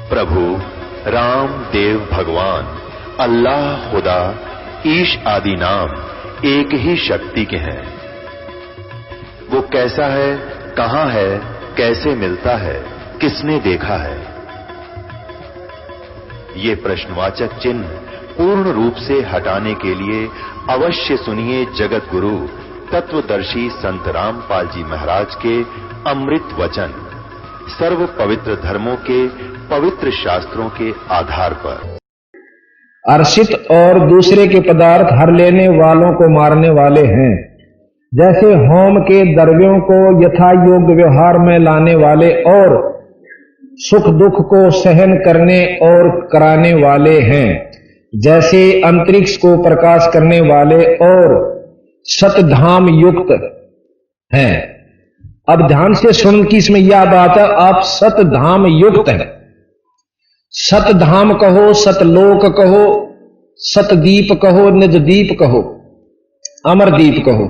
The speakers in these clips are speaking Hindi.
प्रभु राम देव भगवान अल्लाह खुदा ईश आदि नाम एक ही शक्ति के हैं। वो कैसा है, कहां है, कैसे मिलता है, किसने देखा है? ये प्रश्नवाचक चिन्ह पूर्ण रूप से हटाने के लिए अवश्य सुनिए जगत गुरु तत्वदर्शी संत रामपाल जी महाराज के अमृत वचन, सर्व पवित्र धर्मों के पवित्र शास्त्रों के आधार पर। अर्षित और दूसरे के पदार्थ हर लेने वालों को मारने वाले हैं, जैसे होम के द्रव्यों को यथा योग्य व्यवहार में लाने वाले और सुख दुख को सहन करने और कराने वाले हैं, जैसे अंतरिक्ष को प्रकाश करने वाले और सतधाम युक्त हैं। अब ध्यान से सुन कि इसमें यह बात है, आप सतधाम युक्त हैं। सतधाम कहो, सतलोक कहो, सतदीप कहो, निजदीप कहो, अमरदीप कहो।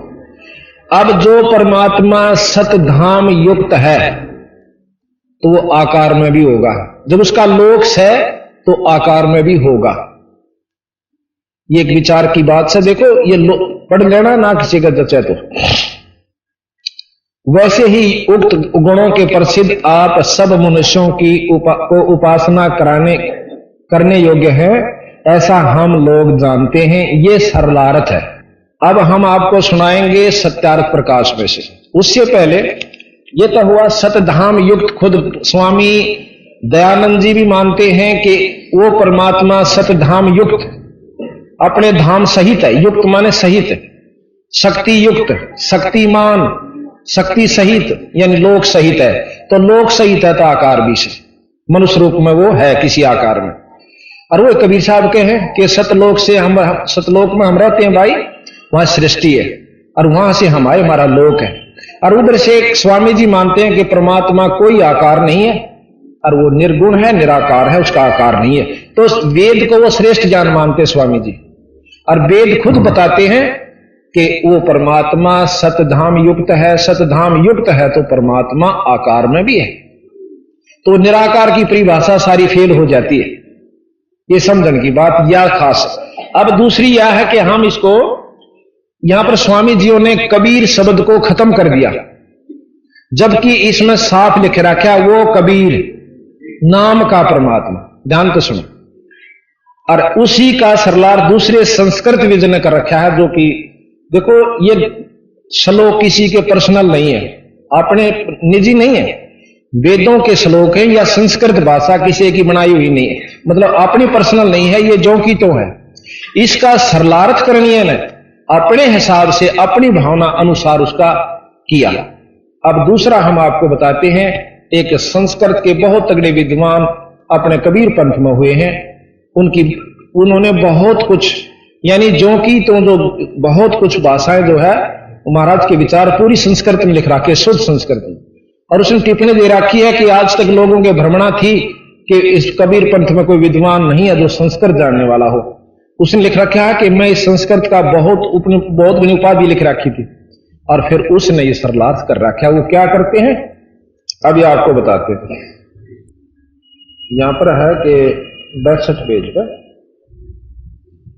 अब जो परमात्मा सतधाम युक्त है तो वो आकार में भी होगा, जब उसका लोक है तो आकार में भी होगा। ये एक विचार की बात से देखो, ये पढ़ लेना ना किसी का जचे तो। वैसे ही उक्त गुणों के प्रसिद्ध आप सब मनुष्यों की को उपासना करने योग्य हैं, ऐसा हम लोग जानते हैं। ये सरलार्थ है। अब हम आपको सुनाएंगे सत्यार्थ प्रकाश में से। उससे पहले ये तो हुआ सतधाम युक्त। खुद स्वामी दयानंद जी भी मानते हैं कि वो परमात्मा सतधाम युक्त, अपने धाम सहित है। युक्त माने सहित, शक्ति युक्त, शक्तिमान, शक्ति सहित यानी लोक सहित है। तो लोक सहित है तो आकार भी से मनुष्य रूप में वो है किसी आकार में। और वो कबीर साहब के हैं कि सतलोक से हम सतलोक में हम रहते हैं भाई, वहां सृष्टि है और वहां से हम आए, हमारा लोक है। और उधर से स्वामी जी मानते हैं कि परमात्मा कोई आकार नहीं है और वो निर्गुण है, निराकार है, उसका आकार नहीं है। तो वेद को वो श्रेष्ठ ज्ञान मानते स्वामी जी। और वेद खुद बताते हैं कि वो परमात्मा सतधाम युक्त है। सतधाम युक्त है तो परमात्मा आकार में भी है। तो निराकार की परिभाषा सारी फेल हो जाती है। ये समझने की बात या खास। अब दूसरी यह है कि हम इसको यहां पर स्वामी जियों ने कबीर शब्द को खत्म कर दिया, जबकि इसमें साफ लिख रखा वो कबीर नाम का परमात्मा। ध्यान तो सुनो। और उसी का सरलार दूसरे संस्कृत विजय ने कर रखा है, जो कि देखो ये श्लोक किसी के पर्सनल नहीं है, अपने निजी नहीं है, वेदों के श्लोक है या संस्कृत भाषा किसी की बनाई हुई नहीं है, मतलब अपनी पर्सनल नहीं है, ये जो की तो है। इसका सरलार्थ करणीय ने अपने हिसाब से अपनी भावना अनुसार उसका किया। अब दूसरा हम आपको बताते हैं, एक संस्कृत के बहुत तगड़े विद्वान अपने कबीर पंथ में हुए हैं, उन्होंने बहुत कुछ यानी जो की तो जो बहुत कुछ भाषाएं जो है महाराज के विचार पूरी संस्कृत में लिख रखे, शुद्ध संस्कृत में। और उसने टिप्पणी दे रखी है कि आज तक लोगों के भ्रमणा थी कि इस कबीर पंथ में कोई विद्वान नहीं है जो संस्कृत जानने वाला हो। उसने लिख रखा है कि मैं इस संस्कृत का बहुत बड़ी उपाधि लिख रखी थी। और फिर उसने ये सरलार्थ कर रखा है। वो क्या करते हैं अभी आपको बताते थे। यहां पर है कि 62 पेज पर,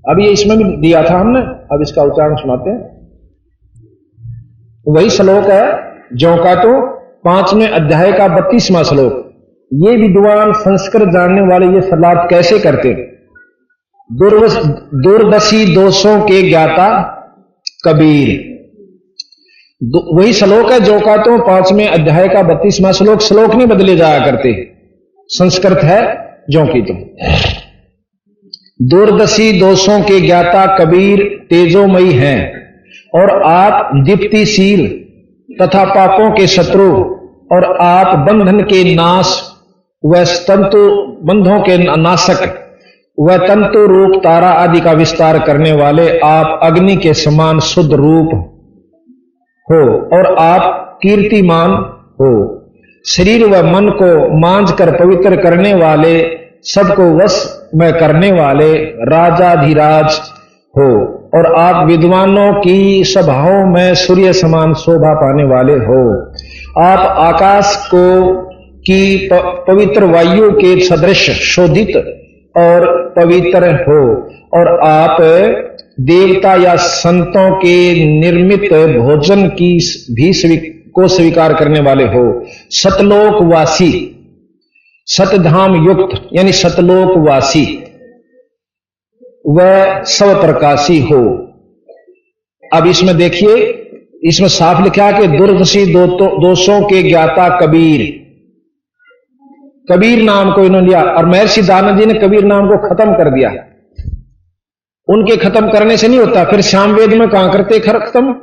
अब ये इसमें भी दिया था हमने, अब इसका उच्चारण सुनाते हैं। वही श्लोक है जो का तो 5वें अध्याय का 32वां श्लोक। ये विद्वान संस्कृत जानने वाले ये सरलार्थ कैसे करते हैं? दूरदर्शी दोषों के ज्ञाता कबीर। वही श्लोक है जो का तो 5वें अध्याय का 32वां श्लोक। श्लोक नहीं बदले जाया करते, संस्कृत है जो की तुम। दूरदर्शी दोषों के ज्ञाता कबीर तेजोमयी हैं और आप दीप्तिशील तथा पापों के शत्रु, और आप बंधन के नाश व तंतु बंधों के नाशक व तंतु रूप तारा आदि का विस्तार करने वाले, आप अग्नि के समान शुद्ध रूप हो और आप कीर्तिमान हो। शरीर व मन को मांझ कर पवित्र करने वाले, सबको वश में करने वाले राजाधिराज हो, और आप विद्वानों की सभाओं में सूर्य समान शोभा पाने वाले हो। आप आकाश को कि पवित्र वायु के सदृश शोधित और पवित्र हो, और आप देवता या संतों के निर्मित भोजन की भी को स्वीकार करने वाले हो, सतलोकवासी, सतधाम युक्त यानी सतलोकवासी वह सब प्रकाशी हो। अब इसमें देखिए, इसमें साफ लिखा है कि दुर्दशी दोषों के ज्ञाता कबीर, कबीर नाम को इन्होंने लिया, और महर्षि दानव जी ने कबीर नाम को खत्म कर दिया। उनके खत्म करने से नहीं होता, फिर श्याम वेद में कहां करते खत्म?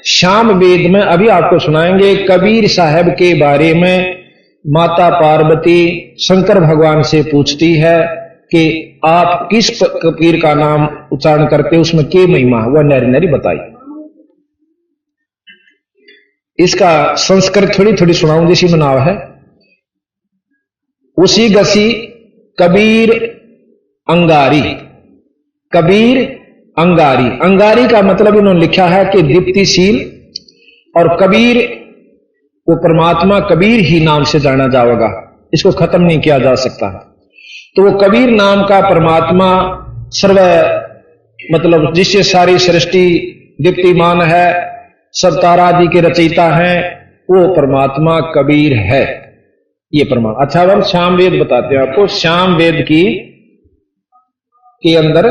श्याम वेद में अभी आपको सुनाएंगे कबीर साहब के बारे में। माता पार्वती शंकर भगवान से पूछती है कि आप किस कबीर का नाम उच्चारण करते, उसमें क्या महिमा है, वह नरी नरी बताई। इसका संस्कृत थोड़ी थोड़ी सुनाऊं जैसी मनाव है। उसी गसी कबीर अंगारी, कबीर अंगारी, अंगारी का मतलब इन्होंने लिखा है कि दीप्तिशील, और कबीर वो परमात्मा कबीर ही नाम से जाना जाएगा, इसको खत्म नहीं किया जा सकता। तो वो कबीर नाम का परमात्मा सर्व मतलब जिससे सारी सृष्टि दीप्तिमान है, सब तारादि के रचयिता हैं, वो परमात्मा कबीर है, ये प्रमाण। अच्छा, हम श्याम वेद बताते हैं आपको। श्याम वेद के अंदर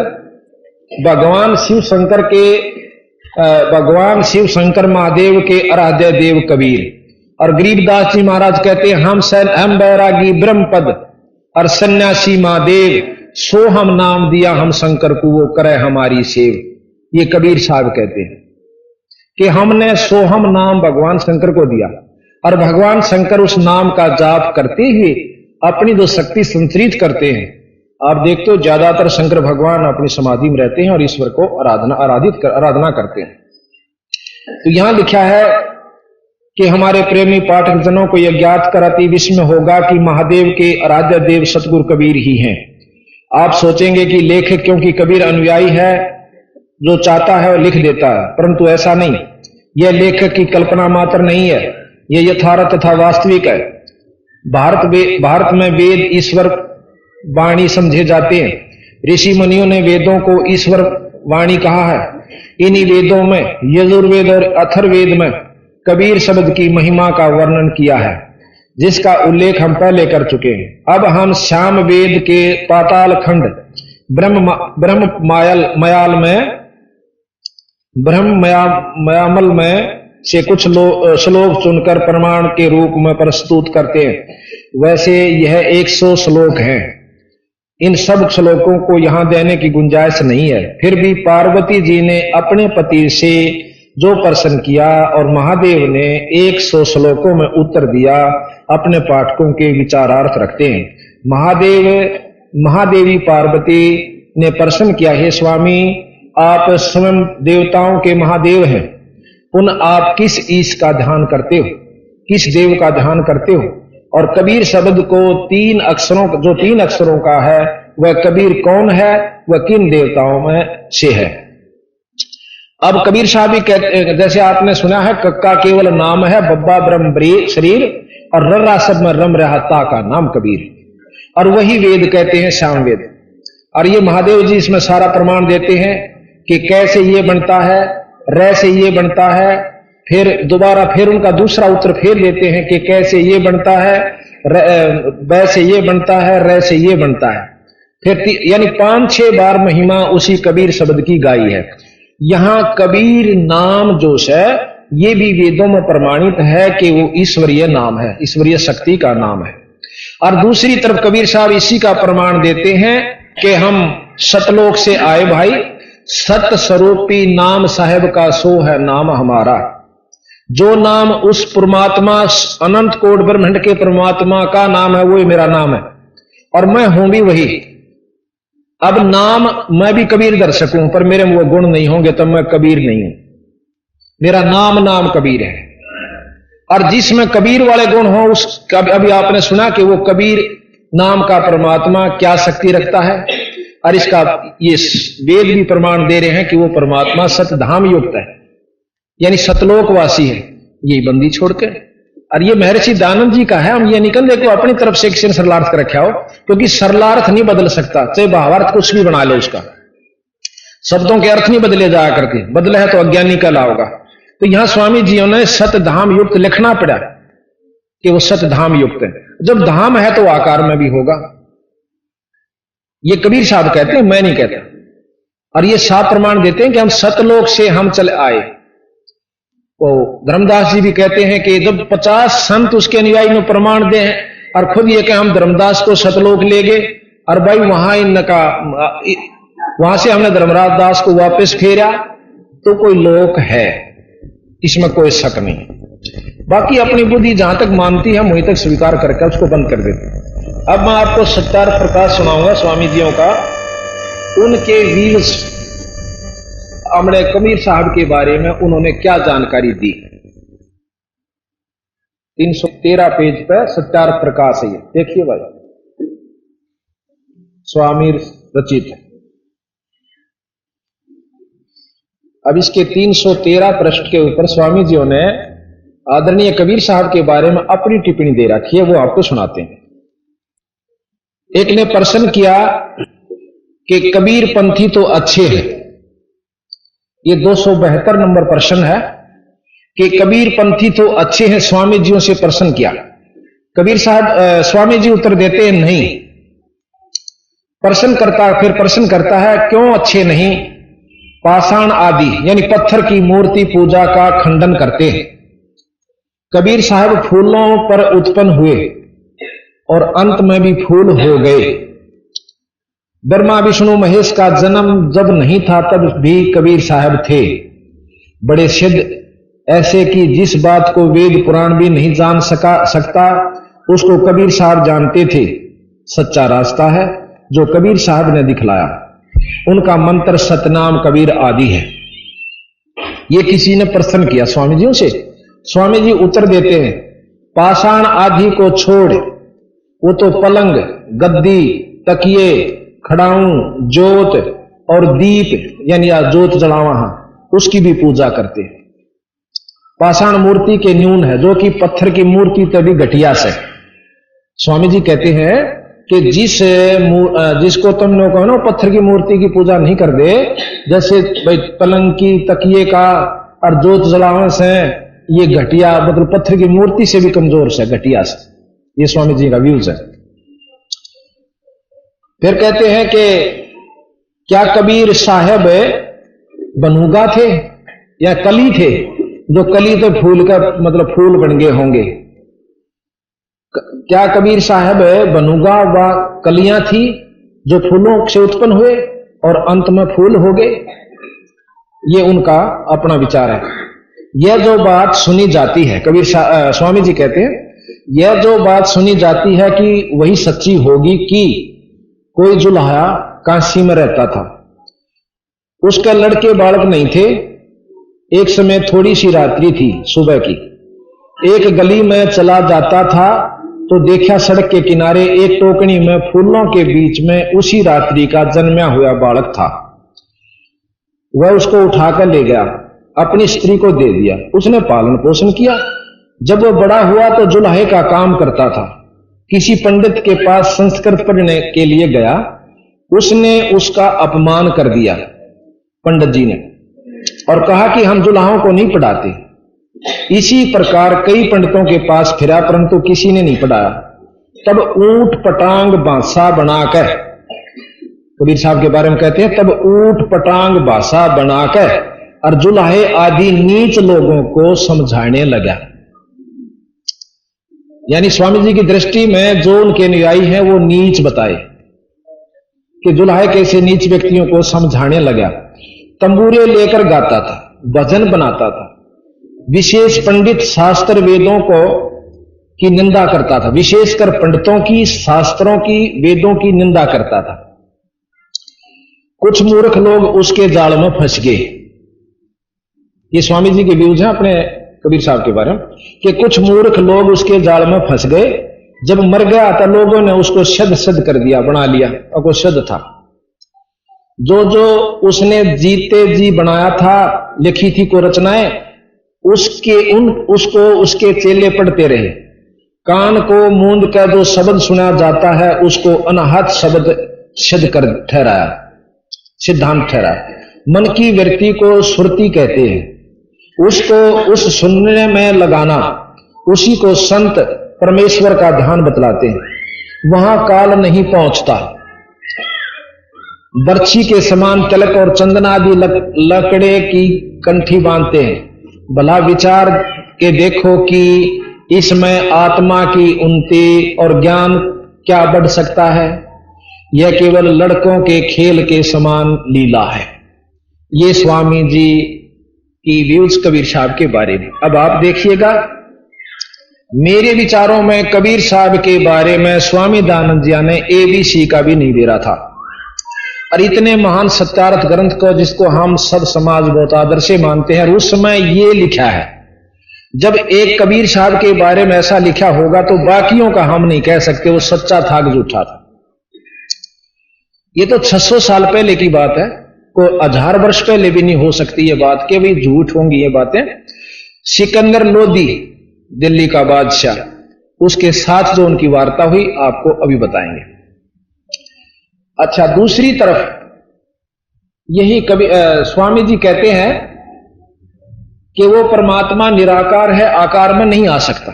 भगवान शिव शंकर महादेव के आराध्य देव कबीर, और गरीबदास जी महाराज कहते हैं हम बैरागी ब्रह्मपद और सन्यासी महादेव, सो हम नाम दिया हम शंकर को, वो करे हमारी सेव। ये कबीर साहब कहते हैं कि हमने सोहम नाम भगवान शंकर को दिया, और भगवान शंकर उस नाम का जाप करते हुए अपनी जो शक्ति संतरित करते हैं। आप देखते हो ज्यादातर शंकर भगवान अपनी समाधि में रहते हैं और ईश्वर को आराधना करते हैं। तो यहां लिखा है कि हमारे प्रेमी पाठक जनों को यह ज्ञात कर अति विस्मय होगा कि महादेव के आराध्य देव सतगुरु कबीर ही हैं। आप सोचेंगे कि लेखक क्योंकि कबीर अनुयायी है, जो चाहता है वो लिख देता है, परंतु ऐसा नहीं। यह लेखक की कल्पना मात्र नहीं है, यह यथार्थ तथा वास्तविक है। भारत में वेद ईश्वर वाणी समझे जाते हैं। ऋषि मुनियों ने वेदों को ईश्वर वाणी कहा है। इन्हीं वेदों में यजुर्वेद और अथर्ववेद में कबीर शब्द की महिमा का वर्णन किया है, जिसका उल्लेख हम पहले कर चुके हैं। अब हम श्याम वेद के पाताल खंड ब्रह्मयामल में से कुछ श्लोक चुनकर प्रमाण के रूप में प्रस्तुत करते हैं। वैसे यह 100 श्लोक हैं। इन सब श्लोकों को यहां देने की गुंजाइश नहीं है। फिर भी पार्वती जी ने अपने पति से जो प्रश्न किया और महादेव ने 100 श्लोकों में उत्तर दिया, अपने पाठकों के विचारार्थ रखते हैं। महादेवी पार्वती ने प्रश्न किया, हे स्वामी, आप स्वयं देवताओं के महादेव हैं, पुनः आप किस ईश का ध्यान करते हो, किस देव का ध्यान करते हो? और कबीर शब्द को 3 अक्षरों का है, वह कबीर कौन है, वह किन देवताओं में से है? अब कबीर साहब भी कहते, जैसे आपने सुना है, कक्का केवल नाम है, बब्बा ब्रह्म शरीर, और रर्रा सब में रम रहता का नाम कबीर, और वही वेद कहते हैं श्याम वेद। और ये महादेव जी इसमें सारा प्रमाण देते हैं कि कैसे ये बनता है, रे से ये बनता है, फिर दोबारा फिर उनका दूसरा उत्तर फिर देते हैं कि कैसे ये बनता है, बै से ये बनता है, रे से ये बनता है। फिर यानी 5-6 बार महिमा उसी कबीर शब्द की गाई है। यहां कबीर नाम जो है ये भी वेदों में प्रमाणित है कि वो ईश्वरीय नाम है, ईश्वरीय शक्ति का नाम है। और दूसरी तरफ कबीर साहब इसी का प्रमाण देते हैं कि हम सतलोक से आए भाई, सत स्वरूपी नाम साहेब का सो है नाम हमारा। जो नाम उस परमात्मा अनंत कोट ब्रह्मांड के परमात्मा का नाम है, वो ही मेरा नाम है, और मैं हूं भी वही। अब नाम मैं भी कबीर दर्शक हूं, पर मेरे में वो गुण नहीं होंगे तो मैं कबीर नहीं हूं। मेरा नाम कबीर है, और जिसमें कबीर वाले गुण हो उस अभी आपने सुना कि वो कबीर नाम का परमात्मा क्या शक्ति रखता है, और इसका ये वेद भी प्रमाण दे रहे हैं कि वो परमात्मा सतधाम युक्त है, यानी सतलोकवासी है। यही बंदी छोड़ के और ये महर्षि दयानंद जी का है। हम ये निकल देखो अपनी तरफ से एक सरलार्थ कर रखा हो, क्योंकि सरलार्थ नहीं बदल सकता, चाहे भावार्थ कुछ भी बना ले उसका, शब्दों के अर्थ नहीं बदले जाया करते, बदले है तो अज्ञानी का लाओगा। तो यहां स्वामी जी ने सतधाम युक्त लिखना पड़ा कि वो सतधाम युक्त है। जब धाम है तो आकार में भी होगा, ये कबीर साहब कहते हैं, मैं नहीं कहता। और ये साफ प्रमाण देते हैं कि हम सतलोक से हम चले आए। तो धर्मदास जी भी कहते हैं कि जब 50 संत उसके अनुयायी में प्रमाण दे हैं और खुद ये कि हम धर्मदास को सतलोक ले गए, और भाई वहां इनका वहां से हमने धर्मराज दास को वापस फेरा, तो कोई लोक है, इसमें कोई शक नहीं। बाकी अपनी बुद्धि जहां तक मानती है वहीं तक स्वीकार करके उसको बंद कर देते। अब मैं आपको सत्यार प्रकाश सुनाऊंगा स्वामी जियों का, उनके व्यूज हमने कबीर साहब के बारे में उन्होंने क्या जानकारी दी। 313 पेज पर सत्यार प्रकाश है, देखिए भाई, स्वामी रचित। अब इसके 313 पृष्ठ के ऊपर स्वामी जी ने आदरणीय कबीर साहब के बारे में अपनी टिप्पणी दे रखी है, वो आपको सुनाते हैं। एक ने प्रश्न किया कि कबीर पंथी तो अच्छे हैं, ये 272 नंबर प्रश्न है कि कबीर पंथी तो अच्छे हैं, स्वामी जियों से प्रश्न किया। कबीर साहब स्वामी जी उत्तर देते हैं नहीं। फिर प्रश्न करता है क्यों अच्छे नहीं? पाषाण आदि यानी पत्थर की मूर्ति पूजा का खंडन करते हैं। कबीर साहब फूलों पर उत्पन्न हुए और अंत में भी फूल हो गए। ब्रह्मा विष्णु महेश का जन्म जब नहीं था तब भी कबीर साहब थे। बड़े सिद्ध ऐसे कि जिस बात को वेद पुराण भी नहीं जान सकता उसको कबीर साहब जानते थे। सच्चा रास्ता है जो कबीर साहब ने दिखलाया। उनका मंत्र सतनाम कबीर आदि है। ये किसी ने प्रश्न किया स्वामी जी से। स्वामी जी उत्तर देते हैं पाषाण आदि को छोड़, वो तो पलंग, गद्दी, तकिए, खड़ाऊं, जोत और दीप यानी जोत जलावा उसकी भी पूजा करते हैं। पाषाण मूर्ति के न्यून है जो कि पत्थर की मूर्ति तभी घटिया से। स्वामी जी कहते हैं कि जिसको तुम लोग कहो ना पत्थर की मूर्ति की पूजा नहीं कर दे, जैसे भाई पलंग की, तकिए का और जोत जलावन से, ये घटिया मतलब पत्थर की मूर्ति से भी कमजोर से, घटिया से। ये स्वामी जी का व्यूज है। फिर कहते हैं कि क्या कबीर साहब बनुगा थे या कली थे? जो कली तो फूल का मतलब फूल बन गए होंगे। क्या कबीर साहब बनुगा व कलियां थी जो फूलों से उत्पन्न हुए और अंत में फूल हो गए? ये उनका अपना विचार है। यह जो बात सुनी जाती है, कबीर स्वामी जी कहते हैं यह जो बात सुनी जाती है कि वही सच्ची होगी कि कोई जुल्हा काशी में रहता था, उसके लड़के बालक नहीं थे। एक समय थोड़ी सी रात्रि थी सुबह की, एक गली में चला जाता था तो देखा सड़क के किनारे एक टोकनी में फूलों के बीच में उसी रात्रि का जन्मा हुआ बालक था। वह उसको उठाकर ले गया, अपनी स्त्री को दे दिया। उसने पालन पोषण किया। जब वह बड़ा हुआ तो जुल्हे का काम करता था। किसी पंडित के पास संस्कृत पढ़ने के लिए गया, उसने उसका अपमान कर दिया पंडित जी ने, और कहा कि हम जुल्हों को नहीं पढ़ाते। इसी प्रकार कई पंडितों के पास फिरा परंतु किसी ने नहीं पढ़ाया। तब ऊंट पटांग बासा बनाकर, कबीर साहब के बारे में कहते हैं, तब ऊंट पटांग बासा बनाकर और जुल्हे आदि नीच लोगों को समझाने लगा। यानी स्वामी जी की दृष्टि में जो उनके अनुयायी हैं वो नीच बताए कि जुल्हा कैसे नीच व्यक्तियों को समझाने लगा। तंबूरे लेकर गाता था, भजन बनाता था। विशेष पंडित शास्त्र वेदों को की निंदा करता था, विशेषकर पंडितों की, शास्त्रों की, वेदों की निंदा करता था। कुछ मूर्ख लोग उसके जाल में फंस गए। ये स्वामी जी के व्यूज हैं अपने कबीर साहब के बारे में कि कुछ मूर्ख लोग उसके जाल में फंस गए। जब मर गया तो लोगों ने उसको शद कर दिया, बना लिया, और वो शद था। जो उसने जीते जी बनाया था, लिखी थी को रचनाएं, उसको उसके चेले पढ़ते रहे। कान को मूंद कर जो शब्द सुना जाता है उसको अनाहत शब्द सिद्ध कर ठहराया, सिद्धांत ठहरा। मन की वृत्ति को सुरती कहते हैं, उसको उस सुनने में लगाना, उसी को संत परमेश्वर का ध्यान बतलाते हैं। वहां काल नहीं पहुंचता। बर्छी के समान तिलक और चंदन आदि लकड़े की कंठी बांधते हैं। भला विचार के देखो कि इसमें आत्मा की उन्नति और ज्ञान क्या बढ़ सकता है। यह केवल लड़कों के खेल के समान लीला है। ये स्वामी जी की व्यूज कबीर साहब के बारे में। अब आप देखिएगा, मेरे विचारों में कबीर साहब के बारे में स्वामी दयानंद जी ने ABC का भी नहीं दे रहा था। और इतने महान सत्यार्थ ग्रंथ को जिसको हम सब समाज बहुत आदर से मानते हैं, उस समय ये लिखा है। जब एक कबीर साहब के बारे में ऐसा लिखा होगा तो बाकियों का हम नहीं कह सकते वो सच्चा था कि झूठा था। ये तो 600 साल पहले की बात है, को 1000 वर्ष पहले भी नहीं हो सकती ये बात कि भाई झूठ होंगी ये बातें। सिकंदर लोदी दिल्ली का बादशाह, उसके साथ जो उनकी वार्ता हुई आपको अभी बताएंगे। अच्छा, दूसरी तरफ यही कभी स्वामी जी कहते हैं कि वो परमात्मा निराकार है, आकार में नहीं आ सकता।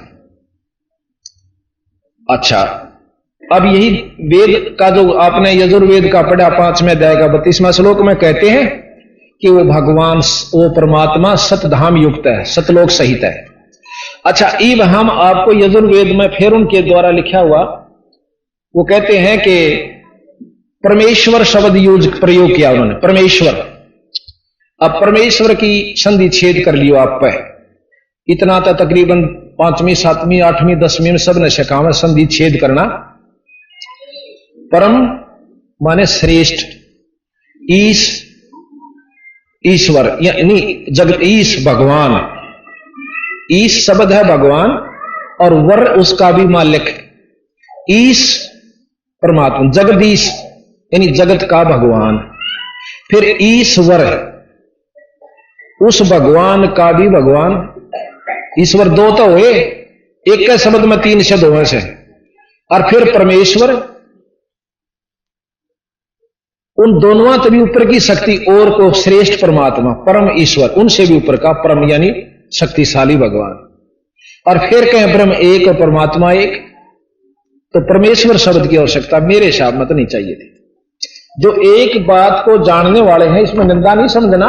अच्छा, अब यही वेद का जो आपने यजुर्वेद का पढ़ा 5वें अध्याय का 32वां श्लोक में कहते हैं कि वो भगवान, वो परमात्मा सतधाम युक्त है, सतलोक सहित है। अच्छा, इब हम आपको यजुर्वेद में फिर उनके द्वारा लिखा हुआ वो कहते हैं कि परमेश्वर शब्द प्रयोग किया उन्होंने, परमेश्वर। अब परमेश्वर की संधि छेद कर लियो आप पे, इतना तो तकरीबन 5वीं 7वीं 8वीं 10वीं में सब ने सिखा में संधि छेद करना। परम माने श्रेष्ठ, ईश ईश्वर यानी जगत, ईश भगवान, ईश शब्द है भगवान और वर उसका भी मालिक। ईश परमात्मा, जगदीश यानी जगत का भगवान, फिर ईश्वर उस भगवान का भी भगवान। ईश्वर दो तो हुए, एक के शब्द में 3 शब्द हुए से। और फिर परमेश्वर, उन दोनों से भी ऊपर की शक्ति और को श्रेष्ठ परमात्मा परम ईश्वर, उनसे भी ऊपर का परम यानी शक्तिशाली भगवान। और फिर कहें ब्रह्म एक और परमात्मा एक, तो परमेश्वर शब्द की आवश्यकता मेरे हिसाब में तो नहीं चाहिए थी। जो एक बात को जानने वाले हैं इसमें निंदा नहीं समझना।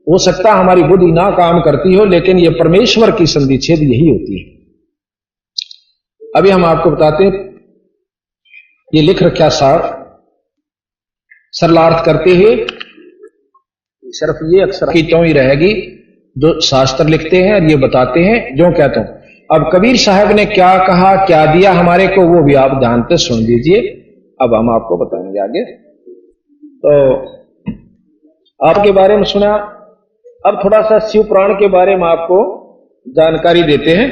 हो सकता हमारी बुद्धि ना काम करती हो, लेकिन यह परमेश्वर की संधि छेद यही होती है। अभी हम आपको बताते हैं, ये लिख रखा साफ सरलार्थ करते हुए, सिर्फ ये अक्षर की त्यों ही रहेगी जो शास्त्र लिखते हैं और ये बताते हैं जो कहता हूं। अब कबीर साहब ने क्या कहा, क्या दिया हमारे को, वो भी आप ध्यान से सुन लीजिए। अब हम आपको बताएंगे आगे। तो आपके बारे में सुना, अब थोड़ा सा शिव पुराण के बारे में आपको जानकारी देते हैं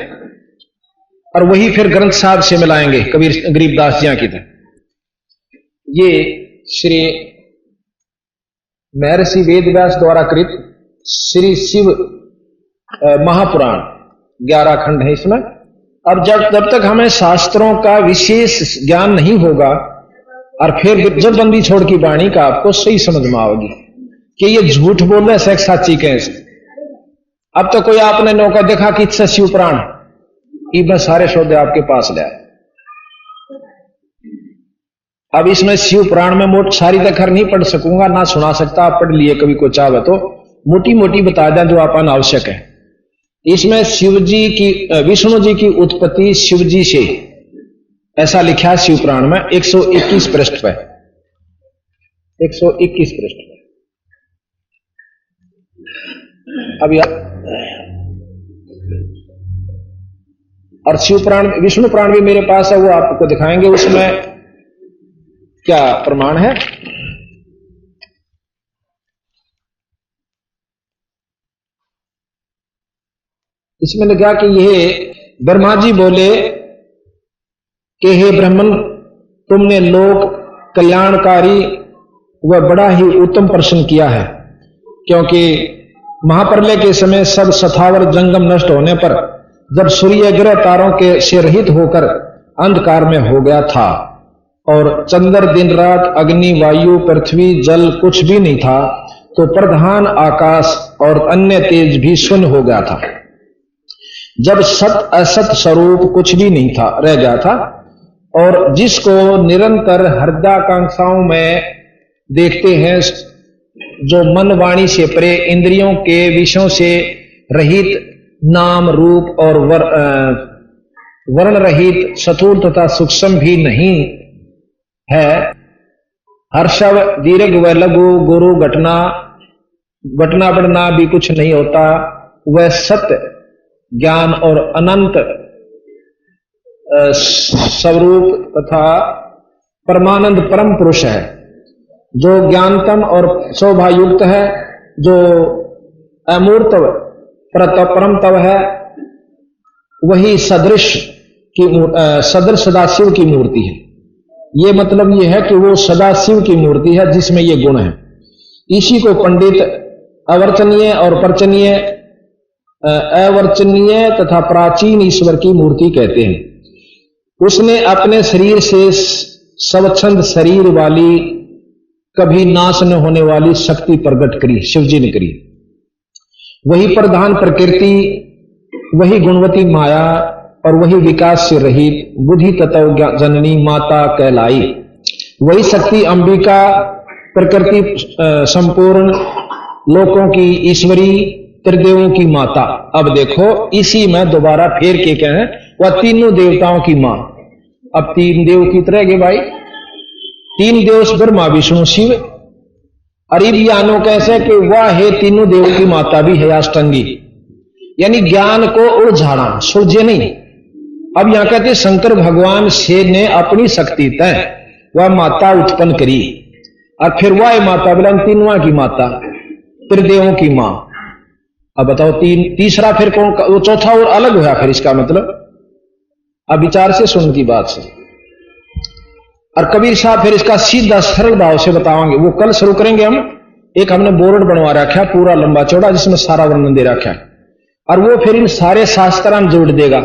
और वही फिर ग्रंथ साहब से मिलाएंगे कबीर गरीबदास जी की तरह। ये श्री महर्षि वेदव्यास द्वारा कृत श्री शिव महापुराण 11 खंड है इसमें। अब जब तक हमें शास्त्रों का विशेष ज्ञान नहीं होगा और फिर जब बंदी छोड़ की वाणी का आपको सही समझ में आओगी कि ये झूठ बोल रहे हैं साची कैसे। अब तो कोई आपने नौका देखा कि इससे शिव पुराण, मैं सारे शोध आपके पास ले आया। अब इसमें शिव पुराण में मोट सारी तक नहीं पढ़ सकूंगा, ना सुना सकता, आप पढ़ लिए कभी को चाहे तो मोटी मोटी बता दें जो आपन आवश्यक है। इसमें शिव जी की, विष्णु जी की उत्पत्ति शिव जी से, ऐसा लिखा है शिव पुराण में 121 पृष्ठ पे, 121 पृष्ठ पे। अब और शिव पुराण, विष्णु पुराण भी मेरे पास है, वो आपको दिखाएंगे उसमें क्या प्रमाण है। इसमें लिखा कि यह ब्रह्मा जी बोले कि हे ब्राह्मण, तुमने लोक कल्याणकारी व बड़ा ही उत्तम प्रश्न किया है, क्योंकि महाप्रलय के समय सब सथावर जंगम नष्ट होने पर जब सूर्य ग्रह तारों के से रहित होकर अंधकार में हो गया था और चंद्र दिन रात अग्नि वायु पृथ्वी जल कुछ भी नहीं था, तो प्रधान आकाश और अन्य तेज भी शून्य हो गया था। जब सत असत स्वरूप कुछ भी नहीं था, रह गया था, और जिसको निरंतर हृदयाकांक्षाओं में देखते हैं, जो मन वाणी से परे इंद्रियों के विषयों से रहित, नाम रूप और वर्ण रहित, स्थूल तथा सूक्ष्म भी नहीं है, हर्षव दीर्घ व लघु गुरु घटना बढ़ना भी कुछ नहीं होता, वह सत्य ज्ञान और अनंत स्वरूप तथा परमानंद परम पुरुष है, जो ज्ञानतम और शोभायुक्त है, जो अमूर्त परमतव है, वही सदृश सदाशिव की मूर्ति है। ये मतलब ये है कि वो सदाशिव की मूर्ति है जिसमें ये गुण है। इसी को पंडित अवर्चनीय और पर्चनीय, अवर्चनीय तथा प्राचीन ईश्वर की मूर्ति कहते हैं। उसने अपने शरीर से स्वच्छंद शरीर वाली, कभी नाश न होने वाली शक्ति प्रकट करी, शिवजी ने करी। वही प्रधान प्रकृति, वही गुणवती माया और वही विकास से रहित बुद्धि तत्व जननी माता कहलाई। वही शक्ति अंबिका, प्रकृति संपूर्ण लोकों की ईश्वरी, त्रिदेवों की माता। अब देखो इसी में दोबारा फेर के कहें, वह तीनों देवताओं की मां। अब तीन देव की तरह के भाई, तीन देव ब्रह्मा विष्णु शिव। अरिब यानो कैसे कि वह है तीनों देवों की माता भी है, अष्टंगी, यानी ज्ञान को उलझाना, सुलझे नहीं। अब यहां कहते शंकर भगवान से ने अपनी शक्ति तय वह माता उत्पन्न करी, और फिर वह माता बोला तीनों की माता, त्रिदेवों की मां। अब बताओ तीसरा फिर कौन, वो चौथा और अलग हुआ फिर इसका मतलब। अब विचार से सुन की बात से, और कबीर साहब फिर इसका सीधा सरल भाव से बताएंगे। वो कल शुरू करेंगे हम। एक हमने बोर्ड बनवा रखा पूरा लंबा चौड़ा, जिसमें सारा वर्णन दे रखा है, और वो फिर इन सारे शास्त्रां जोड़ देगा।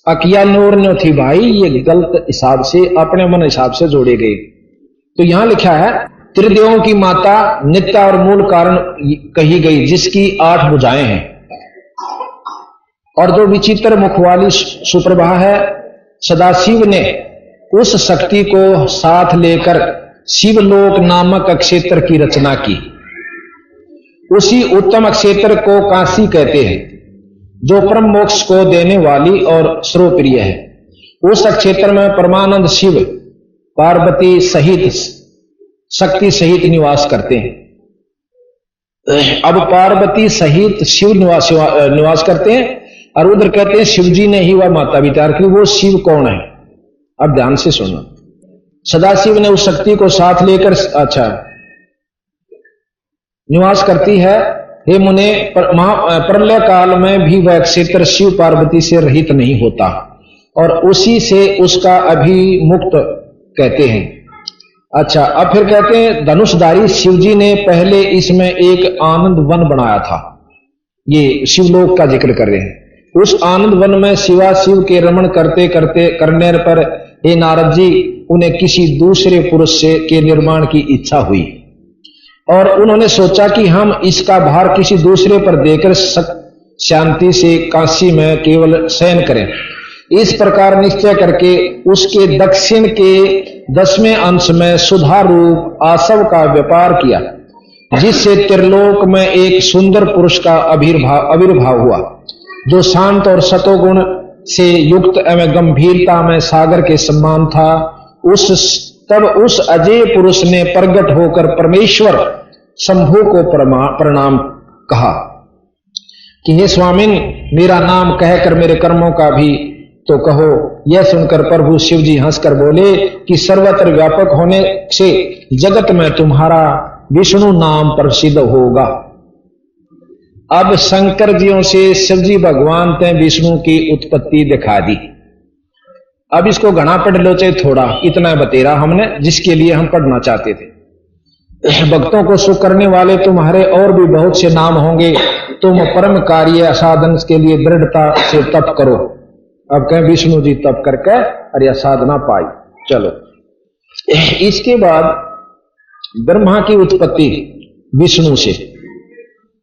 अकिया नूर नो थी भाई, ये गलत हिसाब से, अपने मन हिसाब से जोड़े गए। तो यहां लिखा है त्रिदेवों की माता नित्य और मूल कारण कही गई, जिसकी 8 भुजाएं हैं, और जो विचित्र मुख वाली सुप्रभा है। सदाशिव ने उस शक्ति को साथ लेकर शिवलोक नामक क्षेत्र की रचना की। उसी उत्तम क्षेत्र को काशी कहते हैं, जो परम मोक्ष को देने वाली और सर्वप्रिय है। उस क्षेत्र में परमानंद शिव पार्वती सहित शक्ति सहित निवास करते हैं। अब पार्वती सहित शिव निवास करते हैं, और उधर कहते हैं शिवजी ने ही वह माता विचार की। वो शिव कौन है, अब ध्यान से सुनो। सदाशिव ने उस शक्ति को साथ लेकर निवास करती है। हे मुने, प्रलय काल में भी वह क्षेत्र शिव पार्वती से रहित नहीं होता, और उसी से उसका अभिमुक्त कहते हैं। अच्छा, अब फिर कहते हैं धनुषधारी शिवजी ने पहले इसमें एक आनंद वन बनाया था। ये शिवलोक का जिक्र कर रहे हैं। उस आनंद वन में शिवा शिव के रमण करते करते करने पर हे नारद जी, उन्हें किसी दूसरे पुरुष से के निर्माण की इच्छा हुई, और उन्होंने सोचा कि हम इसका भार किसी दूसरे पर देकर शांति से काशी में केवल शयन करें। इस प्रकार निश्चय करके उसके दक्षिण के 10वें अंश में सुधा रूप आसव का व्यापार किया, जिससे त्रिलोक में एक सुंदर पुरुष का आविर्भाव हुआ, जो शांत और सतोगुण से युक्त एवं गंभीरता में सागर के समान था। तब उस अजय पुरुष ने प्रकट होकर परमेश्वर शंभु को प्रणाम कहा कि हे स्वामिन, मेरा नाम कहकर मेरे कर्मों का भी तो कहो। यह सुनकर प्रभु शिवजी हंसकर बोले कि सर्वत्र व्यापक होने से जगत में तुम्हारा विष्णु नाम प्रसिद्ध होगा। अब शंकर जियों से शिवजी भगवान ने विष्णु की उत्पत्ति दिखा दी। अब इसको घना पढ़ लो चाहे थोड़ा, इतना बतेरा हमने जिसके लिए हम पढ़ना चाहते थे। भक्तों को सुख करने वाले तुम्हारे और भी बहुत से नाम होंगे, तुम परम कार्य साधन के लिए दृढ़ता से तप करो। अब कहें विष्णु जी तप करके और यह साधना पाई। चलो, इसके बाद ब्रह्मा की उत्पत्ति विष्णु से।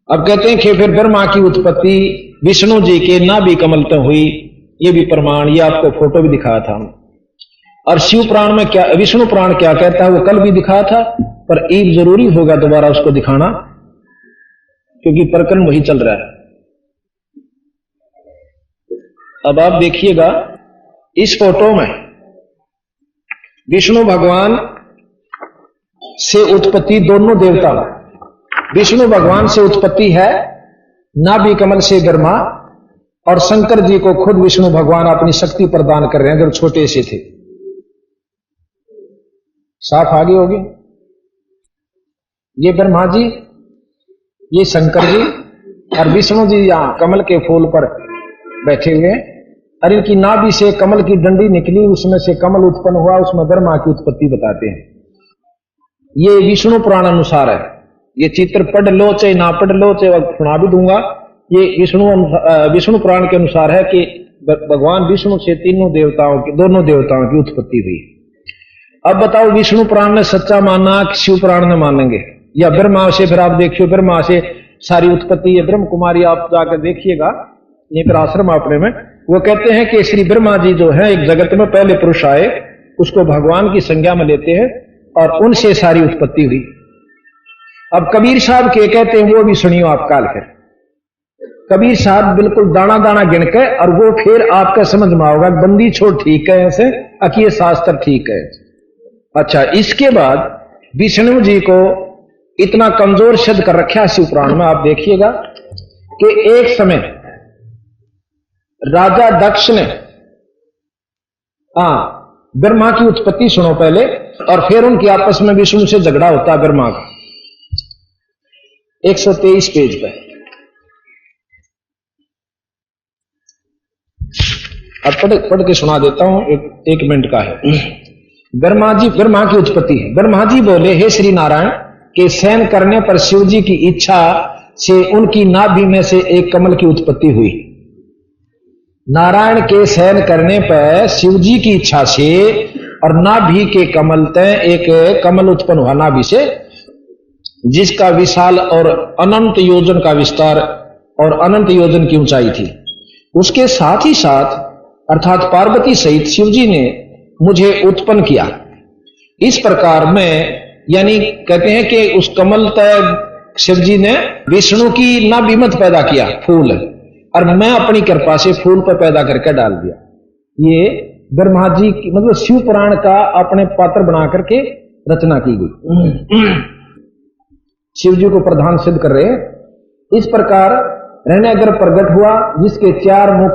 अब कहते हैं कि फिर ब्रह्मा की उत्पत्ति विष्णु जी के नाभि कमल तक हुई। ये भी प्रमाण, ये आपको फोटो भी दिखाया था। और शिव पुराण में क्या, विष्णु पुराण क्या कहता है वो कल भी दिखाया था, पर एक जरूरी होगा दोबारा उसको दिखाना, क्योंकि प्रकरण वही चल रहा है। अब आप देखिएगा इस फोटो में विष्णु भगवान से उत्पत्ति दोनों देवता, विष्णु भगवान से उत्पत्ति है नाभि कमल से ब्रह्मा, और शंकर जी को खुद विष्णु भगवान अपनी शक्ति प्रदान कर रहे हैं जब छोटे से थे। साफ आगे होगी। ये ब्रह्मा जी, ये शंकर जी और विष्णु जी यहां कमल के फूल पर बैठे हुए हैं। और इनकी नाभि से कमल की डंडी निकली, उसमें से कमल उत्पन्न हुआ, उसमें ब्रह्मा की उत्पत्ति बताते हैं। ये विष्णु पुराण अनुसार है। ये चित्र पढ़ लो चाहे ना पढ़ लो, चाहे सुना भी दूंगा। ये विष्णु पुराण के अनुसार है कि भगवान विष्णु से तीनों देवताओं की, दोनों देवताओं की उत्पत्ति हुई। अब बताओ विष्णु पुराण ने सच्चा माना कि शिव पुराण ने मानेंगे, या ब्रह्मा से? फिर आप देखियो ब्रह्मा से सारी उत्पत्ति है। ब्रह्म कुमारी आप जाकर देखिएगा नेत्र आश्रम अपने में, वो कहते हैं कि श्री ब्रह्मा जी जो है एक जगत में पहले पुरुष आए, उसको भगवान की संज्ञा में लेते हैं और उनसे सारी उत्पत्ति हुई। अब कबीर साहब के कहते हैं, वो भी सुनियो आप काल। फिर कबीर साहब बिल्कुल दाना दाना गिन के, और वो फिर आपका समझ में आओगा बंदी छोड़ ठीक है ऐसे, अकीय शास्त्र ठीक है। अच्छा, इसके बाद विष्णु जी को इतना कमजोर सिद्ध कर रखा शिव पुराण में। आप देखिएगा कि एक समय राजा दक्ष ने, ब्रह्मा की उत्पत्ति सुनो पहले, और फिर उनकी आपस में विष्णु से झगड़ा होता है ब्रह्मा का। 123 पेज पे। अब पढ़ के सुना देता हूं, एक मिनट का है। ब्रह्मा की उत्पत्ति है। ब्रह्मा जी बोले, हे श्री नारायण, के शयन करने पर शिव जी की इच्छा से उनकी नाभि में से एक कमल की उत्पत्ति हुई। नारायण के शयन करने पर शिव जी की इच्छा से और नाभि के कमल तय एक कमल उत्पन्न हुआ नाभि से, जिसका विशाल और अनंत योजन का विस्तार और अनंत योजन की ऊंचाई थी। उसके साथ ही साथ अर्थात पार्वती सहित शिव जी ने मुझे उत्पन्न किया। इस प्रकार मैं, यानी कहते हैं कि उस कमल तय शिव जी ने विष्णु की नाभि में पैदा किया फूल, और मैं अपनी कृपा से फूल पर पैदा करके डाल दिया। ये ब्रह्मा जी की, मतलब शिव पुराण का अपने पात्र बना करके रचना की गई। शिव जी को प्रधान सिद्ध कर रहे हैं। इस प्रकार रहण्यागर प्रकट हुआ, जिसके 4 मुख,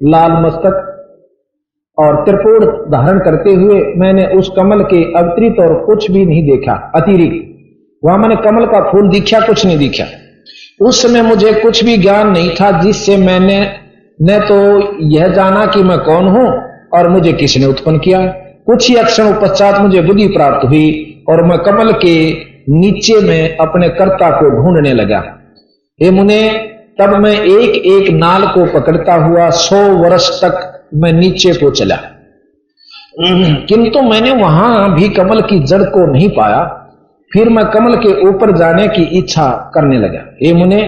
लाल मस्तक और त्रिपुर धारण करते हुए मैंने उस कमल के अतिरिक्त और कुछ भी नहीं देखा। अतिरिक्त वहां मैंने कमल का फूल दिखा, कुछ नहीं दिखा। उस समय मुझे कुछ भी ज्ञान नहीं था, जिससे मैंने न तो यह जाना कि मैं कौन हूं और मुझे किसने उत्पन्न किया। कुछ ही क्षण पश्चात मुझे बुद्धि प्राप्त हुई और मैं कमल के नीचे में अपने कर्ता को ढूंढने लगा। हे मुने, तब मैं एक एक नाल को पकड़ता हुआ 100 वर्ष तक मैं नीचे को चला, किंतु मैंने वहां भी कमल की जड़ को नहीं पाया। फिर मैं कमल के ऊपर जाने की इच्छा करने लगा। हे मुने,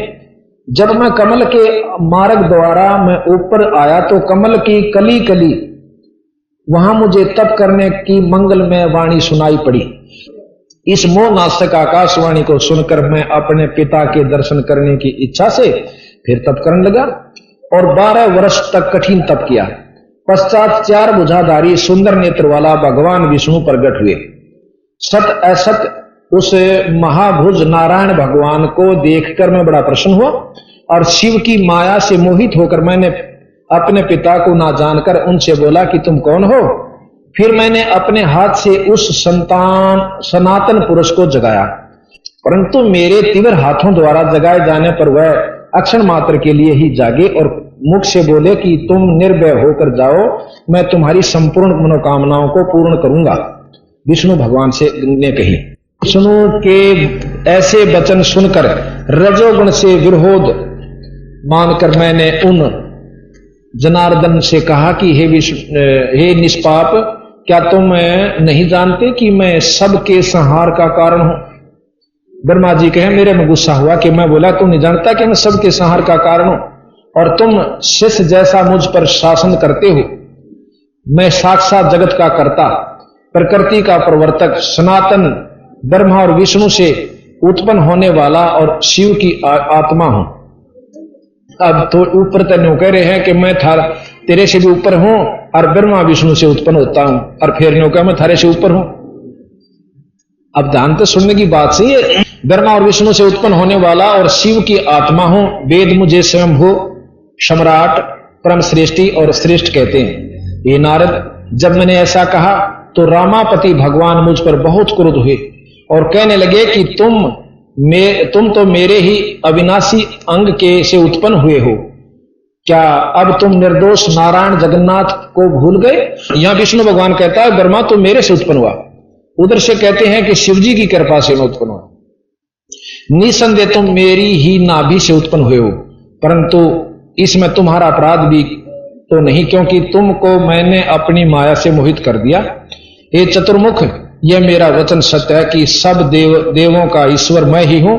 जब मैं कमल के मार्ग द्वारा मैं ऊपर आया तो कमल की कली कली वहां मुझे तप करने की मंगलमय वाणी सुनाई पड़ी। इस मोह नाशक आकाशवाणी को सुनकर मैं अपने पिता के दर्शन करने की इच्छा से फिर तप करने लगा और 12 वर्ष तक कठिन तप किया। पश्चात 4 भुजाधारी सुंदर नेत्र वाला भगवान विष्णु प्रकट हुए। सत असत उस महाभुज नारायण भगवान को देखकर मैं बड़ा प्रसन्न हुआ और शिव की माया से मोहित होकर मैंने अपने पिता को ना जानकर उनसे बोला कि तुम कौन हो। फिर मैंने अपने हाथ से उस सनातन पुरुष को जगाया, परंतु मेरे तीव्र हाथों द्वारा जगाए जाने पर वह अक्षण मात्र के लिए ही जागे और मुख से बोले कि तुम निर्भय होकर जाओ, मैं तुम्हारी संपूर्ण मनोकामनाओं को पूर्ण करूंगा। विष्णु भगवान से ने कही। विष्णु के ऐसे वचन सुनकर रजोगुण से विरोध मानकर मैंने उन जनार्दन से कहा कि हे निष्पाप, क्या तुम नहीं जानते कि मैं सबके संहार का कारण हूं? ब्रह्मा जी कहे, मेरे में गुस्सा हुआ कि मैं बोला तुम नहीं जानता कि मैं सबके संहार का कारण हूं और तुम शिष्य जैसा मुझ पर शासन करते हो। मैं साक्षात जगत का कर्ता, प्रकृति का प्रवर्तक, सनातन ब्रह्मा और विष्णु से उत्पन्न होने वाला और शिव की आत्मा हूं। अब तो ऊपर तन्यों कह रहे हैं कि मैं तेरे से भी ऊपर हूं और ब्रह्मा विष्णु से उत्पन्न होता हूं, और फिर न्यों कहा मैं थारे से ऊपर हूं। अब ध्यान तो सुनने की बात सही है। ब्रह्मा और विष्णु से उत्पन्न होने वाला और शिव की आत्मा हूं। वेद मुझे स्वयंभू, सम्राट, परम श्रेष्ठी और श्रेष्ठ कहते हैं। ये नारद, जब मैंने ऐसा कहा तो रामापति भगवान मुझ पर बहुत क्रुद्ध हुए और कहने लगे कि तुम तो मेरे ही अविनाशी अंग के से उत्पन्न हुए हो। क्या अब तुम निर्दोष नारायण जगन्नाथ को भूल गए? यहां विष्णु भगवान कहता है ब्रह्मा तो मेरे से उत्पन्न हुआ, उधर से कहते हैं कि शिवजी की कृपा से मैं उत्पन्न हुआ। निसंदेह तुम मेरी ही नाभि से उत्पन्न हुए हो, परंतु इसमें तुम्हारा अपराध भी तो नहीं, क्योंकि तुमको मैंने अपनी माया से मोहित कर दिया। हे चतुर्मुख, यह मेरा वचन सत्य है कि सब देवों का ईश्वर मैं ही हूं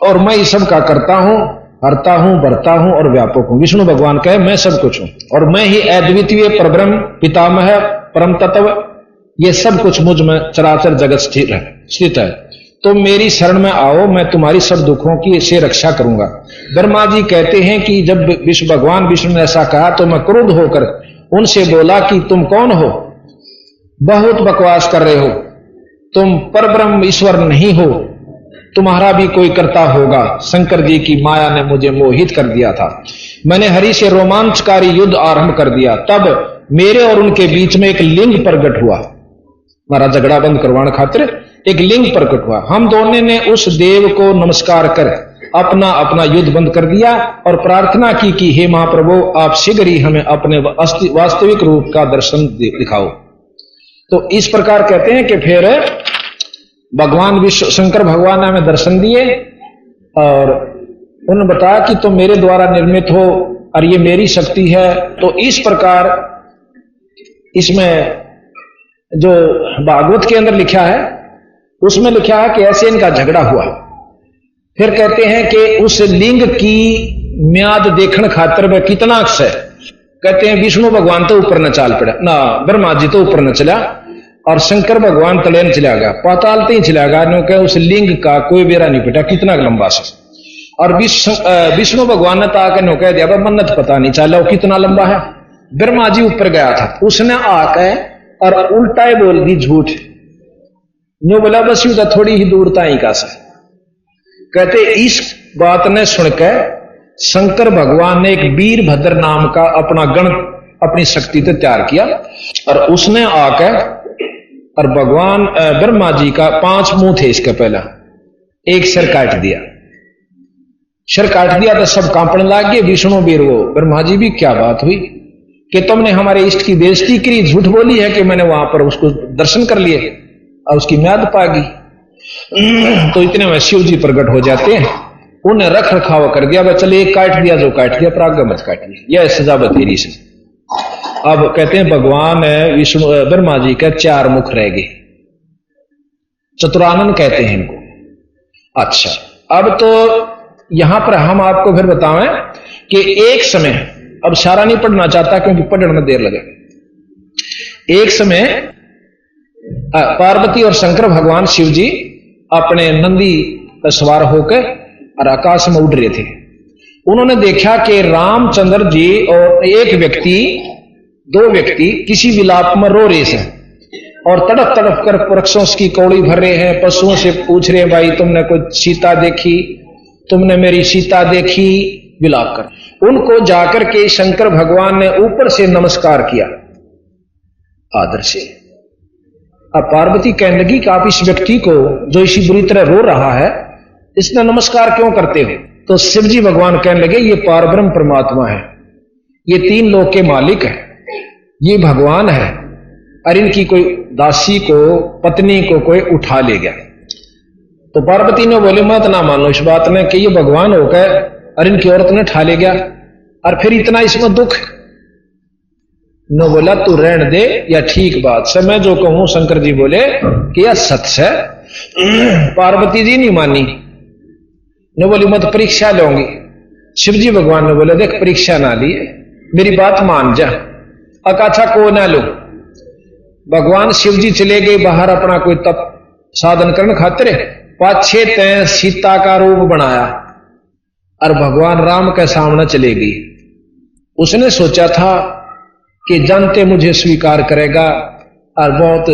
और मैं ही सब का करता हूं, हरता हूं, भरता हूं और व्यापक हूं। विष्णु भगवान कहे मैं सब कुछ हूं और मैं ही अद्वितीय परब्रह्म, पितामह, परम तत्व, ये सब कुछ मुझ में चराचर जगत स्थित है। तो मेरी शरण में आओ, मैं तुम्हारी सब दुखों की से रक्षा करूंगा। ब्रह्मा जी कहते हैं कि जब भगवान विष्णु ने ऐसा कहा तो मैं क्रुद्ध होकर उनसे बोला कि तुम कौन हो? बहुत बकवास कर रहे हो, तुम परब्रह्म ईश्वर नहीं हो, तुम्हारा भी कोई कर्ता होगा। शंकर जी की माया ने मुझे मोहित कर दिया था। मैंने हरि से रोमांचकारी युद्ध आरंभ कर दिया, तब मेरे और उनके बीच में एक लिंग प्रकट हुआ। हमारा झगड़ा बंद करवाने खातिर एक लिंग प्रकट हुआ। हम दोनों ने उस देव को नमस्कार कर अपना अपना युद्ध बंद कर दिया और प्रार्थना की कि हे महाप्रभु, आप शीघ्र ही हमें अपने वास्तविक रूप का दर्शन दिखाओ। तो इस प्रकार कहते हैं कि फिर भगवान विश्व शंकर भगवान ने हमें दर्शन दिए और उन्होंने बताया कि तुम मेरे द्वारा निर्मित हो और ये मेरी शक्ति है। तो इस प्रकार इसमें जो भागवत के अंदर लिखा है उसमें लिखा है कि ऐसे इनका झगड़ा हुआ। फिर कहते हैं कि उस लिंग की म्याद देखने खातिर वह कितना अक्ष है। कहते हैं विष्णु भगवान तो ऊपर न चाल पड़ा ना, ब्रह्मा जी तो ऊपर न चला और शंकर भगवान तले न चला गया, पाताल ही चला गया, क्योंकि उस लिंग का कोई बेरा नहीं पिटा कितना लंबा से। और विष्णु भगवान ने ताकि नो कह दिया मन्नत पता नहीं चला वो कितना लंबा है। ब्रह्मा जी ऊपर गया था, उसने आकर और उल्टा ही बोल दी झूठ, नो बोला बस यू थोड़ी ही दूरता ही का सा। कहते इस बात ने सुनकर शंकर भगवान ने एक वीरभद्र नाम का अपना गण अपनी शक्ति से तैयार किया और उसने आकर और भगवान ब्रह्मा जी का 5 मुंह थे इसके पहला, एक सिर काट दिया। सिर काट दिया तो सब कांपने लग गए, विष्णु वीर वो ब्रह्मा जी भी क्या बात हुई कि तुमने हमारे इष्ट की बेइज्जती करी, झूठ बोली है कि मैंने वहां पर उसको दर्शन कर लिए और उसकी म्याद पागी। तो इतने में शिव जी प्रकट हो जाते हैं, उन्हें रख रखाव कर दिया, चले एक काट दिया जो काट दिया, प्राज्ञ मत काटिए, यह सजा बतेरी से। अब कहते हैं भगवान विष्णु ब्रह्मा जी का 4 मुख रह गए, चतुरानन कहते हैं इनको। अच्छा, अब तो यहां पर हम आपको फिर बताएं कि एक समय, अब सारा नहीं पढ़ना चाहता क्योंकि पढ़ने में देर लगे। एक समय पार्वती और शंकर भगवान शिव जी अपने नंदी पर सवार होकर और आकाश में उड़ रहे थे। उन्होंने देखा कि रामचंद्र जी और एक व्यक्ति, 2 व्यक्ति किसी विलाप में रो रहे हैं और तड़प तड़प कर वृक्षों की कौड़ी भर रहे हैं, पशुओं से पूछ रहे भाई तुमने कोई सीता देखी, तुमने मेरी सीता देखी, विलाप कर। उनको जाकर के शंकर भगवान ने ऊपर से नमस्कार किया आदर से। अब पार्वती कहने लगी कि आप इस व्यक्ति को जो इसी बुरी तरह रो रहा है इसने नमस्कार क्यों करते हो? तो शिवजी भगवान कहने लगे ये पारब्रह्म परमात्मा है, ये 3 लोक के मालिक है, ये भगवान है और इनकी कोई दासी को, पत्नी को कोई उठा ले गया। तो पार्वती ने बोले मत ना मानो इस बात में कि ये भगवान होकर और इनकी औरत ने उठा ले गया और फिर इतना इसमें दुख। न बोला तू रहने दे या ठीक बात से, मैं जो कहूं शंकर जी बोले कि यह सच है। पार्वती जी नहीं मानी, न बोली मत परीक्षा लूंगी। शिव जी भगवान ने बोले देख परीक्षा ना लिए, मेरी बात मान जा, अकाछा को ना लो। भगवान शिव जी चले गए बाहर अपना कोई तप साधन करने खातिर, पाछे तय सीता का रूप बनाया और भगवान राम के सामने चले गई। उसने सोचा था कि जानते मुझे स्वीकार करेगा और बहुत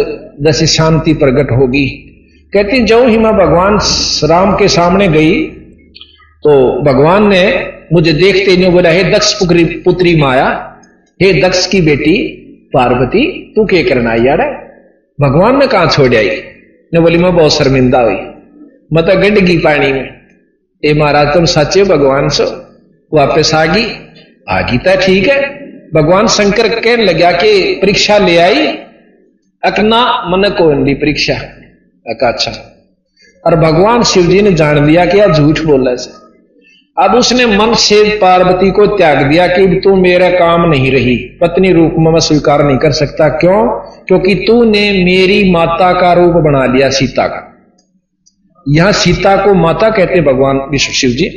जैसे शांति प्रकट होगी। कहती जो ही मैं भगवान राम के सामने गई तो भगवान ने मुझे देखते नहीं बोला हे दक्ष पुत्री माया, हे दक्ष की बेटी पार्वती तू क्या करना आई यार। भगवान ने कहां छोड़ आई। ने बोली मैं बहुत शर्मिंदा हुई, मैं तो गंडगी पानी में। ए महाराज तुम सच्चे भगवान सो, वापस आ गई तो ठीक है। भगवान शंकर कहने लगा कि परीक्षा ले आई, अकना मन को ली परीक्षा अच्छा। और भगवान शिव जी ने जान दिया कि यह झूठ बोल रहा है। अब उसने मन से पार्वती को त्याग दिया कि तू मेरा काम नहीं रही, पत्नी रूप में मैं स्वीकार नहीं कर सकता। क्यों? क्योंकि तूने मेरी माता का रूप बना लिया, सीता का। यहां सीता को माता कहते भगवान विष्णु शिव जी,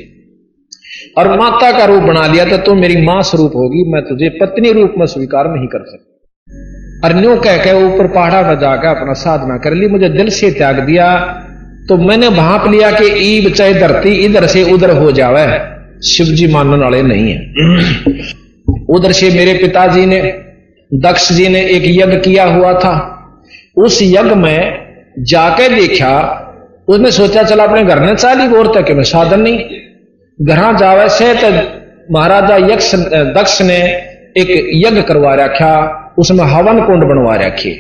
और माता का रूप बना लिया तो तू मेरी मां स्वरूप होगी, मैं तुझे पत्नी रूप में स्वीकार नहीं कर सकता। और न्यू कह के ऊपर पहाड़ा में जाकर अपना साधना कर ली, मुझे दिल से त्याग दिया। तो मैंने भाप लिया कि ईब चाहे धरती इधर से उधर हो जावे। शिव जी मानने वाले नहीं है। उधर से मेरे पिताजी ने, दक्ष जी ने एक यज्ञ किया हुआ था। उस यज्ञ में जाके देखा, उसने सोचा चला अपने घर में चाली और तक में साधन नहीं, घर जावे से तो महाराजा दक्ष ने एक यज्ञ करवा रखा, उसमें हवन कुंड बनवा रखे,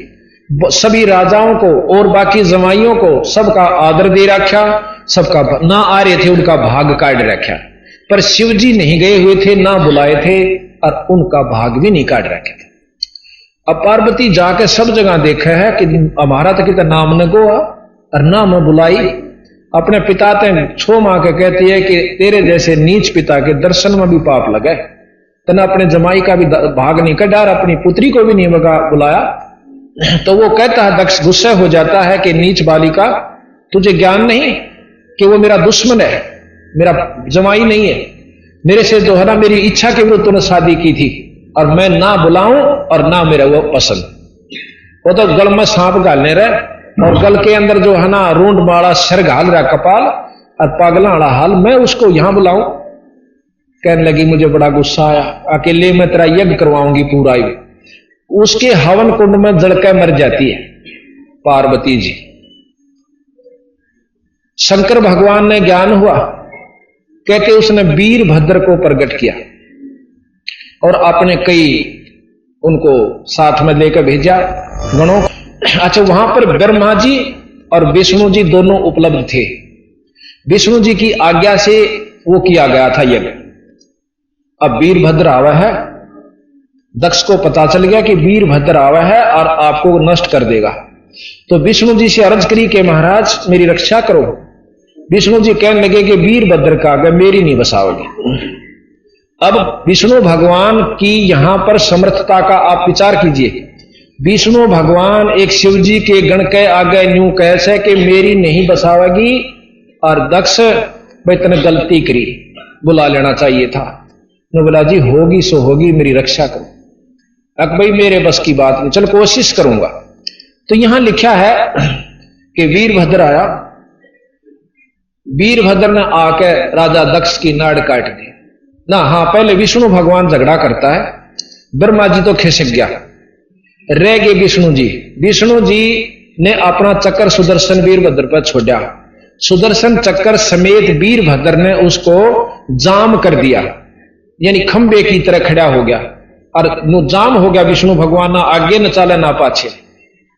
सभी राजाओं को और बाकी जमाइयों को सबका आदर दे रखा, सबका ना आ रहे थे उनका भाग काट रखा। पर शिव जी नहीं गए हुए थे, ना बुलाए थे और उनका भाग भी नहीं काट रखे थे। अब पार्वती जाके सब जगह देखा है कि हमारा तो कितना नाम न गोआ और ना मैं बुलाई। अपने पिता ते छो मां के कहती है कि तेरे जैसे नीच पिता के दर्शन में भी पाप लगे, तना अपने जमाई का भी भाग नहीं कटा और अपनी पुत्री को भी नहीं बुलाया। तो वो कहता है, दक्ष गुस्सा हो जाता है कि नीच बालिका तुझे ज्ञान नहीं कि वो मेरा दुश्मन है, मेरा जमाई नहीं है, मेरे से जो है ना मेरी इच्छा के विरुद्ध तूने शादी की थी और मैं ना बुलाऊं और ना मेरा वो पसंद। वो तो गल में सांप घालने रहे और गल के अंदर जो है ना रूंड माड़ा सर घाल रहा कपाल और पागला वाला हाल, मैं उसको यहां बुलाऊं। कहने लगी मुझे बड़ा गुस्सा आया, अकेले मैं तेरा यज्ञ करवाऊंगी पूरा ही। उसके हवन कुंड में जलकर मर जाती है पार्वती जी। शंकर भगवान ने ज्ञान हुआ, कहते उसने वीरभद्र को प्रकट किया और आपने कई उनको साथ में लेकर भेजा गणों। अच्छा, वहां पर ब्रह्मा जी और विष्णु जी दोनों उपलब्ध थे। विष्णु जी की आज्ञा से वो किया गया था यज्ञ। अब वीरभद्र आवा है, दक्ष को पता चल गया कि वीरभद्र आवा है और आपको नष्ट कर देगा। तो विष्णु जी से अर्ज करी कि महाराज मेरी रक्षा करो। विष्णु जी कहने लगे कि वीरभद्र का आगे मेरी नहीं बसाओगे। अब विष्णु भगवान की यहां पर समर्थता का आप विचार कीजिए। विष्णु भगवान एक शिव जी के गण के आगे न्यू कैसे कि मेरी नहीं बसावेगी, और दक्ष भाई तने गलती करी, बुला लेना चाहिए था। ने बोला जी होगी सो होगी, मेरी रक्षा करो। भाई मेरे बस की बात नहीं, चल कोशिश करूंगा। तो यहां लिखा है कि वीरभद्र आया, वीरभद्र ने आकर राजा दक्ष की नाड़ काट दी ना। हाँ, पहले विष्णु भगवान झगड़ा करता है, ब्रह्मा जी तो खिसक गया, रह गए विष्णु जी। विष्णु जी ने अपना चक्कर सुदर्शन वीरभद्र पर छोड़ा, सुदर्शन चक्कर समेत वीरभद्र ने उसको जाम कर दिया, यानी खंबे की तरह खड़ा हो गया और न्यू जाम हो गया। विष्णु भगवान ना आगे न चाले ना पाछे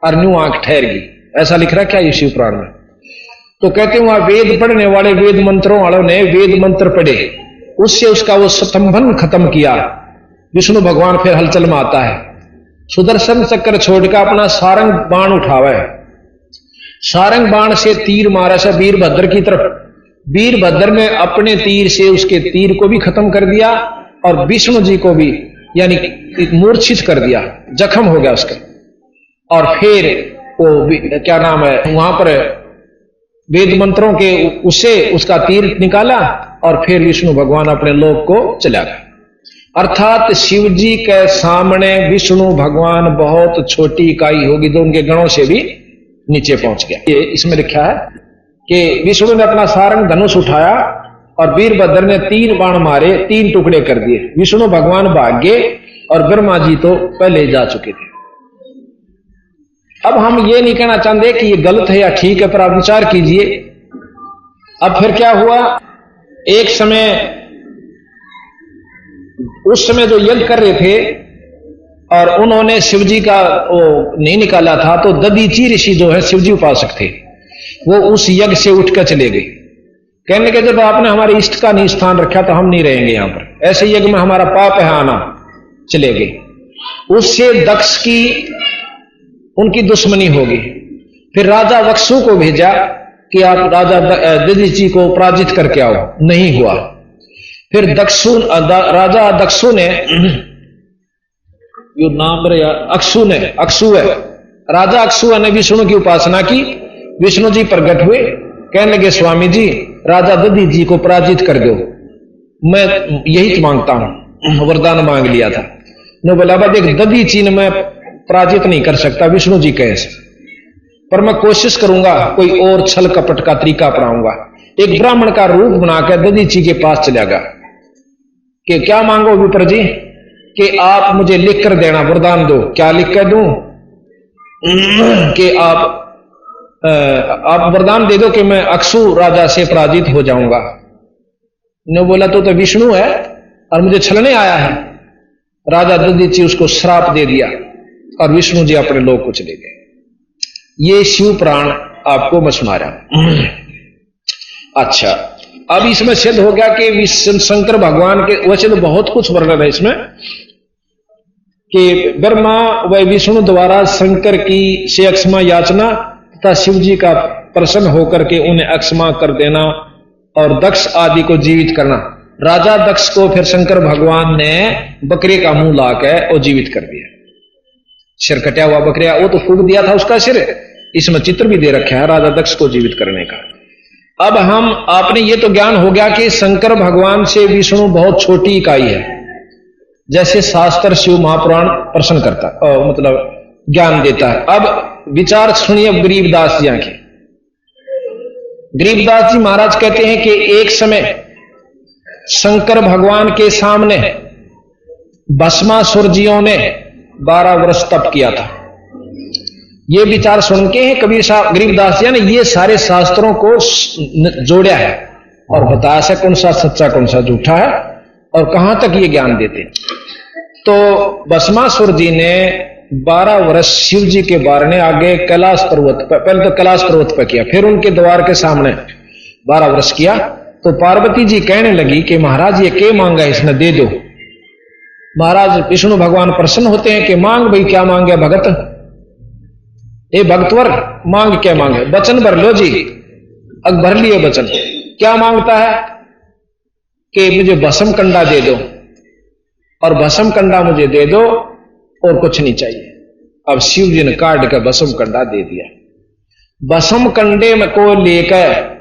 और न्यू आंख ठहर गई। ऐसा लिख रहा क्या ये शिव पुराण में? तो कहते वहां वेद पढ़ने वाले वेद मंत्रों वालों ने वेद मंत्र पढ़े, उससे उसका वो स्तंभन खत्म किया। विष्णु भगवान फिर हलचल में आता है, सुदर्शन चक्र छोड़कर अपना सारंग बाण उठावा है। सारंग बाण से तीर मारा से वीरभद्र की तरफ। वीरभद्र ने अपने तीर से उसके तीर को भी खत्म कर दिया और विष्णु जी को भी यानी मूर्छित कर दिया, जख्म हो गया उसका। और फिर वो क्या नाम है वहां पर वेद मंत्रों के उसे उसका तीर निकाला और फिर विष्णु भगवान अपने लोक को चला गए। अर्थात शिव जी के सामने विष्णु भगवान बहुत छोटी इकाई होगी जो उनके गणों से भी नीचे पहुंच गया। ये इसमें लिखा है कि विष्णु ने अपना सारंग धनुष उठाया और वीरभद्र ने 3 बाण मारे, 3 टुकड़े कर दिए। विष्णु भगवान भाग गए और ब्रह्मा जी तो पहले ही जा चुके थे। अब हम ये नहीं कहना चाहते कि ये गलत है या ठीक है, पर आप विचार कीजिए। अब फिर क्या हुआ, एक समय उस समय जो यज्ञ कर रहे थे और उन्होंने शिवजी का वो नहीं निकाला था, तो दधीची ऋषि जो है शिवजी उपासक थे, वो उस यज्ञ से उठकर चले गए। कहने के जब आपने हमारे इष्ट का नहीं स्थान रखा तो हम नहीं रहेंगे यहां पर, ऐसे यज्ञ में हमारा पाप है आना, चले गए। उससे दक्ष की उनकी दुश्मनी होगी। फिर राजा वत्सु को भेजा कि आप राजा दधीची को पराजित करके आओ, नहीं हुआ। फिर राजा दक्षु ने जो नाम अक्षु है, राजा अक्षु ने विष्णु की उपासना की। विष्णु जी प्रकट हुए, कहने लगे स्वामी जी राजा दधीची को पराजित कर दो, मैं यही मांगता हूं, वरदान मांग लिया था। नो बोला देख दधीची ने मैं पराजित नहीं कर सकता, विष्णु जी कहे से, पर मैं कोशिश करूंगा, कोई और छल कपट का तरीका अपनाऊंगा। एक ब्राह्मण का रूप बनाकर दधीची के पास चला गया कि क्या मांगो विप्र जी, कि आप मुझे लिख कर देना, वरदान दो। क्या लिख कर दूं? कि आप वरदान दे दो कि मैं अक्षु राजा से पराजित हो जाऊंगा। ने बोला तो विष्णु है और मुझे छलने आया है। राजा दधीची उसको श्राप दे दिया और विष्णु जी अपने लोक को चले गए। ये शिव पुराण आपको मैं सुना रहा। अच्छा, अब इसमें सिद्ध हो गया कि शंकर भगवान के, वैसे तो बहुत कुछ वर्णन है इसमें, कि ब्रह्मा व विष्णु द्वारा शंकर की से अक्षमा याचना तथा शिव जी का प्रसन्न होकर के उन्हें अक्षमा कर देना और दक्ष आदि को जीवित करना। राजा दक्ष को फिर शंकर भगवान ने बकरे का मुंह लाकर और जीवित कर दिया। सिर कटा हुआ बकरिया, वो तो फूक दिया था उसका सिर, इसमें चित्र भी दे रखा है राजा दक्ष को जीवित करने का। अब आपने ये तो ज्ञान हो गया कि शंकर भगवान से विष्णु बहुत छोटी इकाई है, जैसे शास्त्र शिव महापुराण प्रश्न करता मतलब ज्ञान देता है। अब विचार सुनिए गरीबदास जी के। गरीबदास जी महाराज कहते हैं कि एक समय शंकर भगवान के सामने भस्मासुर जियों ने 12 वर्ष तप किया था। ये विचार सुन के हैं कबीर साहब गरीबदास जी ने ये सारे शास्त्रों को जोड़ा है और बताया से कौन सा सच्चा कौन सा झूठा है और कहां तक ये ज्ञान देते। तो भस्मासुर जी ने 12 वर्ष शिव जी के बारे में आगे कैलाश पर्वत पर, पहले तो कैलाश पर्वत पर किया, फिर उनके द्वार के सामने 12 वर्ष किया। तो पार्वती जी कहने लगी कि महाराज ये क्या मांगा इसने, दे दो। महाराज विष्णु भगवान प्रसन्न होते हैं कि मांग भाई, क्या मांगे भगत, ए भक्तवर मांग क्या मांगे, वचन भर लो जी। अब भर लिए वचन। क्या मांगता है कि मुझे भस्म कंडा दे दो, और भस्म कंडा मुझे दे दो और कुछ नहीं चाहिए। अब शिव जी ने काट कर भस्म कंडा दे दिया। भस्म कंडे में को लेकर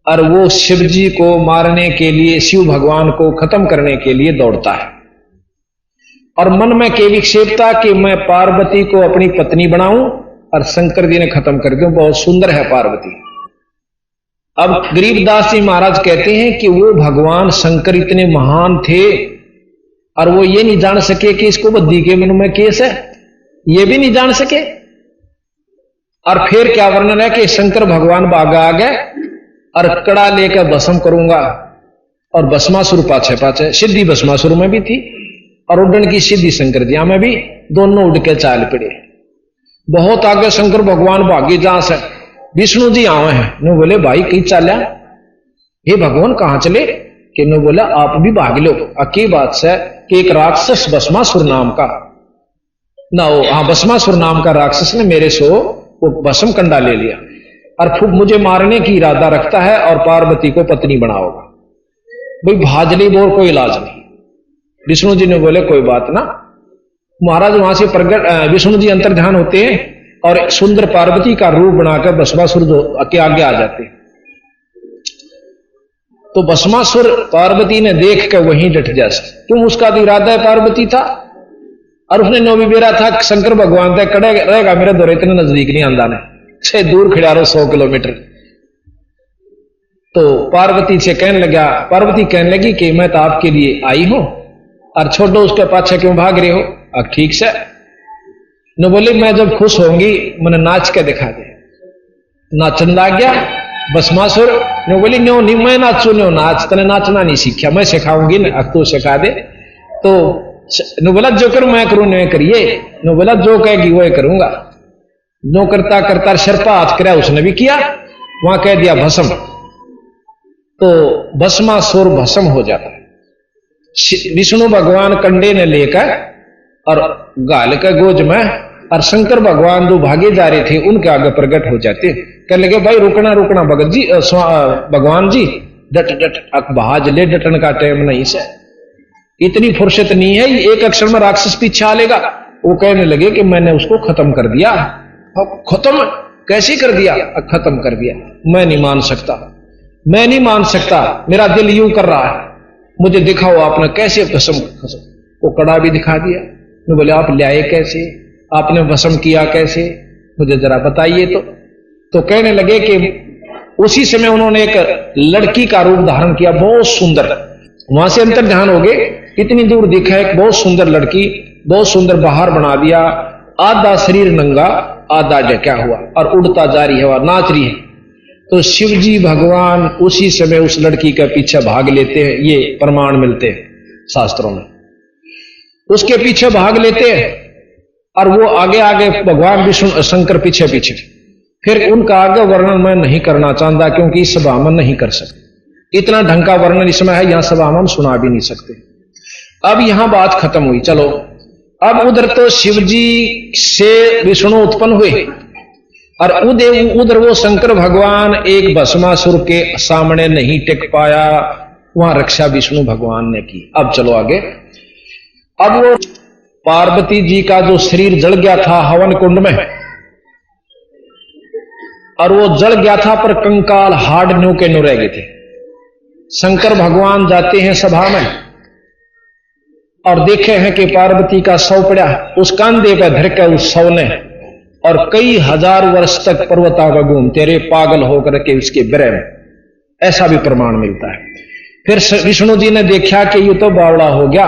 और वो शिव जी को मारने के लिए, शिव भगवान को खत्म करने के लिए दौड़ता है और मन में के विक्षेपता कि मैं पार्वती को अपनी पत्नी बनाऊं और शंकर जी ने खत्म कर दूं। बहुत सुंदर है पार्वती। अब गरीबदास जी महाराज कहते हैं कि वो भगवान शंकर इतने महान थे और वो ये नहीं जान सके कि इसको बुद्धि के मन में केस है, ये भी नहीं जान सके। और फिर क्या वर्णन है कि शंकर भगवान बागा आ गए और कड़ा लेकर भस्म करूंगा, और भस्मासुर पाछे पाछे, सिद्धि भस्मासुर में भी थी और उड्डन की सिद्धि शंकर जी में भी, दोनों उड़ के चाल पड़े। बहुत आगे शंकर भगवान भागी जहां से विष्णु जी आवे हैं। नो बोले भाई कहीं चाल्या, हे भगवान कहां चले? कि नो बोला आप भी भाग लो। अकी बात से कि एक राक्षस भस्मासुर नाम का ना वो हाँ भस्मासुर नाम का राक्षस ने मेरे से वो भस्म कंडा ले लिया और खूब मुझे मारने की इरादा रखता है और पार्वती को पत्नी बनाओगा। भाई भाजली बोल कोई इलाज नहीं। विष्णु जी ने बोले कोई बात ना। महाराज वहां से प्रगट विष्णु जी अंतर ध्यान होते हैं और सुंदर पार्वती का रूप बनाकर भस्मासुर के आगे आ जाते। तो भस्मासुर पार्वती ने देख कर वहीं डट जाए, क्यों उसका तो इरादा पार्वती था और उसने नो भी बेरा था शंकर भगवान तक कड़े रहेगा मेरे दौरे इतने नजदीक नहीं आंदा ने से दूर खड़ा रहो 100 किलोमीटर। तो पार्वती से कहने लगा, पार्वती कहने लगी कि मैं तो आपके लिए आई हूं और छोड़ो उसके पाछे क्यों भाग रहे हो। अब ठीक से न बोले मैं जब खुश होंगी मैंने नाच के दिखा दे। नाचन लग गया भस्मासुर ने बोली न्यो नहीं मैं नाचू न्यो नाच तने नाचना नहीं सीखा मैं सिखाऊंगी ना अब तू सिखा दे। तो नो बोला जो करूं मैं करूं नहीं करिए। नो बोला जो कहेगी वो करूंगा। नो करता करता शर्पा हाथ कराया उसने भी किया, वहां कह दिया भस्म। तो भस्मासुर भस्म हो जाता है। विष्णु भगवान कंडे ने लेकर और गाल के गोज में और शंकर भगवान जो भागे जा रहे थे उनके आगे प्रकट हो जाते। कह लगे भाई रुकना रुकना भगत जी भगवान जी डट डट बहाज ले डटन का टाइम नहीं से इतनी फुर्सत नहीं है एक अक्षर में राक्षस पीछे आ लेगा। वो कहने लगे कि मैंने उसको खत्म कर दिया। खत्म कैसे कर दिया? खत्म कर दिया। मैं नहीं मान सकता, मैं नहीं मान सकता, मेरा दिल यूं कर रहा है, मुझे दिखाओ आपने कैसे भस्म। वो कड़ा भी दिखा दिया। मैं बोले आप लाए कैसे, आपने भस्म किया कैसे, मुझे जरा बताइए। तो कहने लगे कि उसी समय उन्होंने एक लड़की का रूप धारण किया बहुत सुंदर। वहां से अंतर ध्यान हो गए, इतनी दूर दिखा एक बहुत सुंदर लड़की, बहुत सुंदर बाहर बना दिया, आधा शरीर नंगा आधा ढका हुआ और उड़ता जा रही है और नाच रही है। तो शिव जी भगवान उसी समय उस लड़की के पीछे भाग लेते हैं। ये प्रमाण मिलते हैं शास्त्रों में, उसके पीछे भाग लेते हैं और वो आगे आगे भगवान विष्णु शंकर पीछे पीछे। फिर उनका आगे वर्णन मैं नहीं करना चाहता क्योंकि इस सभा में नहीं कर सकते, इतना ढंग का वर्णन इसमें है, यहां सभा में हम सुना भी नहीं सकते। अब यहां बात खत्म हुई। चलो अब उधर तो शिव जी से विष्णु उत्पन्न हुए और उधर वो शंकर भगवान एक भस्मासुर के सामने नहीं टिक पाया, वहां रक्षा विष्णु भगवान ने की। अब चलो आगे। अब वो पार्वती जी का जो शरीर जल गया था हवन कुंड में, और वो जल गया था पर कंकाल हाड न्यू के न्यू रह गए थे। शंकर भगवान जाते हैं सभा में और देखे हैं कि पार्वती का शव पड़ा, उस कांधे पर धर के उस शव ने और कई हजार वर्ष तक पर्वता का घूमते रहे पागल होकर के उसके विरह में, ऐसा भी प्रमाण मिलता है। फिर विष्णु जी ने देखा कि ये तो बावड़ा हो गया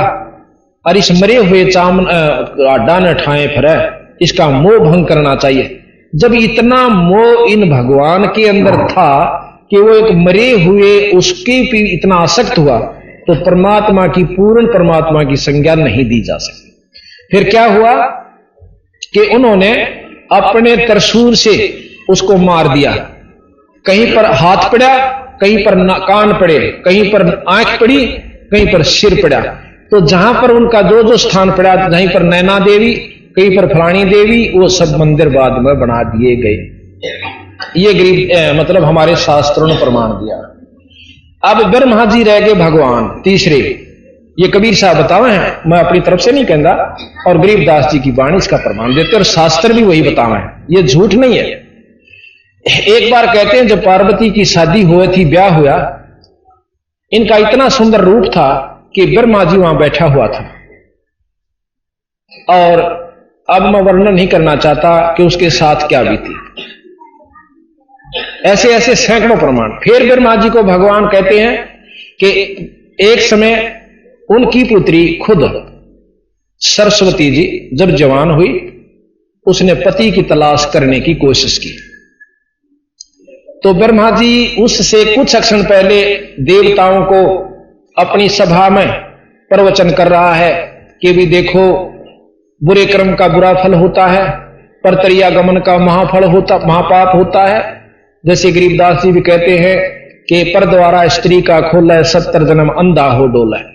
और इस मरे हुए हड्डा ने ठाए फिर इसका मोह भंग करना चाहिए। जब इतना मोह इन भगवान के अंदर था कि वो एक मरे हुए उसके भी इतना आसक्त हुआ तो परमात्मा की पूर्ण परमात्मा की संज्ञा नहीं दी जा सकती। फिर क्या हुआ कि उन्होंने अपने त्रिशूल से उसको मार दिया। कहीं पर हाथ पड़ा, कहीं पर कान पड़े, कहीं पर आंख पड़ी, कहीं पर सिर पड़ा। तो जहां पर उनका जो जो स्थान पड़ा, जहीं पर नैना देवी, कहीं पर फलानी देवी, वो सब मंदिर बाद में बना दिए गए। ये गरीब मतलब हमारे शास्त्रों ने प्रमाण दिया। अब ब्रह्मा जी रह गए भगवान तीसरे, ये कबीर साहब बतावे हैं, मैं अपनी तरफ से नहीं कहता, और गरीबदास जी की वाणी इसका प्रमाण देते और शास्त्र भी वही बतावे हैं, ये झूठ नहीं है। एक बार कहते हैं जब पार्वती की शादी हुई थी, ब्याह हुआ, इनका इतना सुंदर रूप था कि ब्रह्मा जी वहां बैठा हुआ था। और अब मैं वर्णन नहीं करना चाहता कि उसके साथ क्या बीती। ऐसे ऐसे सैकड़ों प्रमाण। फिर ब्रह्मा जी को भगवान कहते हैं कि एक समय उनकी पुत्री खुद सरस्वती जी जब जवान हुई, उसने पति की तलाश करने की कोशिश की। तो ब्रह्मा जी उससे कुछ क्षण पहले देवताओं को अपनी सभा में प्रवचन कर रहा है कि भी देखो बुरे कर्म का बुरा फल होता है, परतरियागमन का महापाप होता है। जैसे गरीबदास जी भी कहते हैं कि पर द्वारा स्त्री का खोला 70 जन्म अंधा हो डोला है।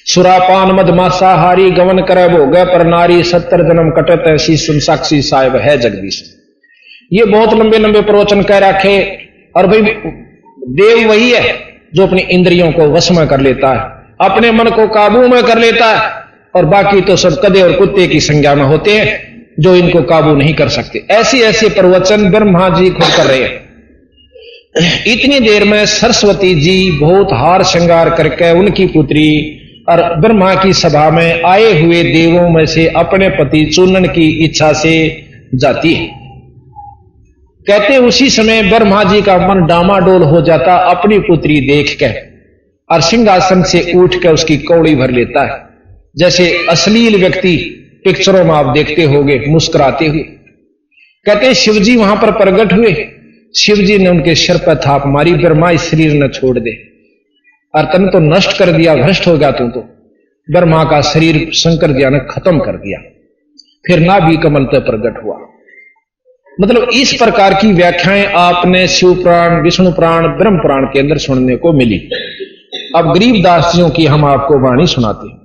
सुरापान मद मांसाहारी गवन करे भोग पर नारी 70 जन्म कटत ऐसी साक्षी साहिब है जगदीश। ये बहुत लंबे लंबे प्रवचन कह रखे। और भाई देव वही है जो अपनी इंद्रियों को वश में कर लेता है, अपने मन को काबू में कर लेता है, और बाकी तो सब कदे और कुत्ते की संज्ञा में होते हैं जो इनको काबू नहीं कर सकते। ऐसे ऐसे प्रवचन ब्रह्मा जी खुद कर रहे हैं। इतनी देर में सरस्वती जी बहुत हार श्रृंगार करके उनकी पुत्री और ब्रह्मा की सभा में आए हुए देवों में से अपने पति चुनने की इच्छा से जाती है। कहते उसी समय ब्रह्मा जी का मन डामाडोल हो जाता अपनी पुत्री देख के, और सिंहासन से उठ के उसकी कौड़ी भर लेता है, जैसे अश्लील व्यक्ति पिक्चरों में आप देखते होंगे मुस्कुराते हुए। कहते हैं शिवजी वहां पर प्रकट हुए, शिवजी ने उनके सिर पर थाप मारी, ब्रह्मा इस शरीर न छोड़ दे, और तन तो नष्ट कर दिया, भ्रष्ट हो गया तू तो। ब्रह्मा का शरीर शंकर जी ने खत्म कर दिया, फिर नाभि कमल पर प्रकट हुआ। मतलब इस प्रकार की व्याख्याएं आपने शिव पुराण, विष्णु पुराण, ब्रह्म पुराण के अंदर सुनने को मिली। अब गरीबदास जियों की हम आपको वाणी सुनाते हैं।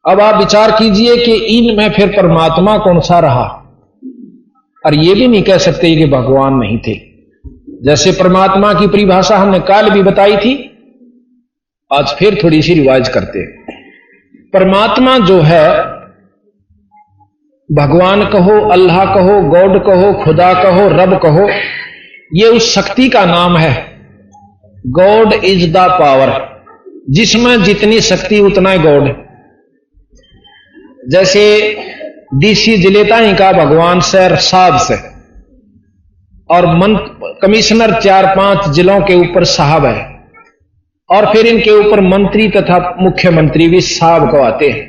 अब आप विचार कीजिए कि इनमें फिर परमात्मा कौन सा रहा, और ये भी नहीं कह सकते कि भगवान नहीं थे। जैसे परमात्मा की परिभाषा हमने काल भी बताई थी, आज फिर थोड़ी सी रिवाइज करते हैं। परमात्मा जो है, भगवान कहो, अल्लाह कहो, गॉड कहो, खुदा कहो, रब कहो, ये उस शक्ति का नाम है। गॉड इज द पावर, जिसमें जितनी शक्ति उतना ही गॉड। जैसे डीसी जिलेता ही का भगवान से साहब से, और कमिश्नर 4-5 जिलों के ऊपर साहब है, और फिर इनके ऊपर मंत्री तथा मुख्यमंत्री भी साहब को आते हैं।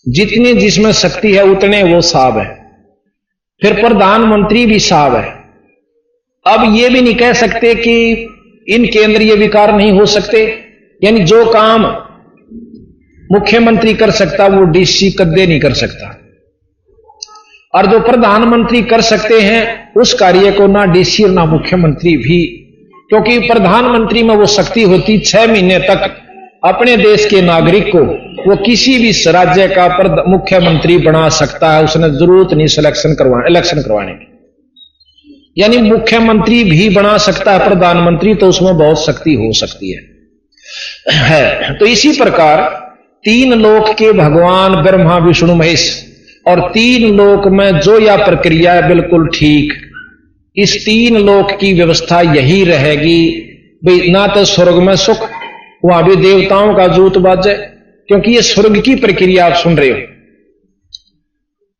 जितनी जिसमें शक्ति है उतने वो साहब है। फिर प्रधानमंत्री भी साहब है। अब ये भी नहीं कह सकते कि इनके अंदर ये विकार नहीं हो सकते, यानी जो काम मुख्यमंत्री कर सकता वो डीसी कद्दे नहीं कर सकता, और जो प्रधानमंत्री कर सकते हैं उस कार्य को ना डीसी और ना मुख्यमंत्री भी, क्योंकि प्रधानमंत्री में वो शक्ति होती 6 महीने तक अपने देश के नागरिक को वो किसी भी राज्य का मुख्यमंत्री बना सकता है, उसने जरूरत नहीं इलेक्शन करवाने की। यानी मुख्यमंत्री भी बना सकता है प्रधानमंत्री, तो उसमें बहुत शक्ति हो सकती है। तो इसी प्रकार 3 लोक के भगवान ब्रह्मा विष्णु महेश, और 3 लोक में जो यह प्रक्रिया है बिल्कुल ठीक, इस 3 लोक की व्यवस्था यही रहेगी। भाई ना तो स्वर्ग में सुख, वहां भी देवताओं का जूत बाजे, क्योंकि ये स्वर्ग की प्रक्रिया आप सुन रहे हो।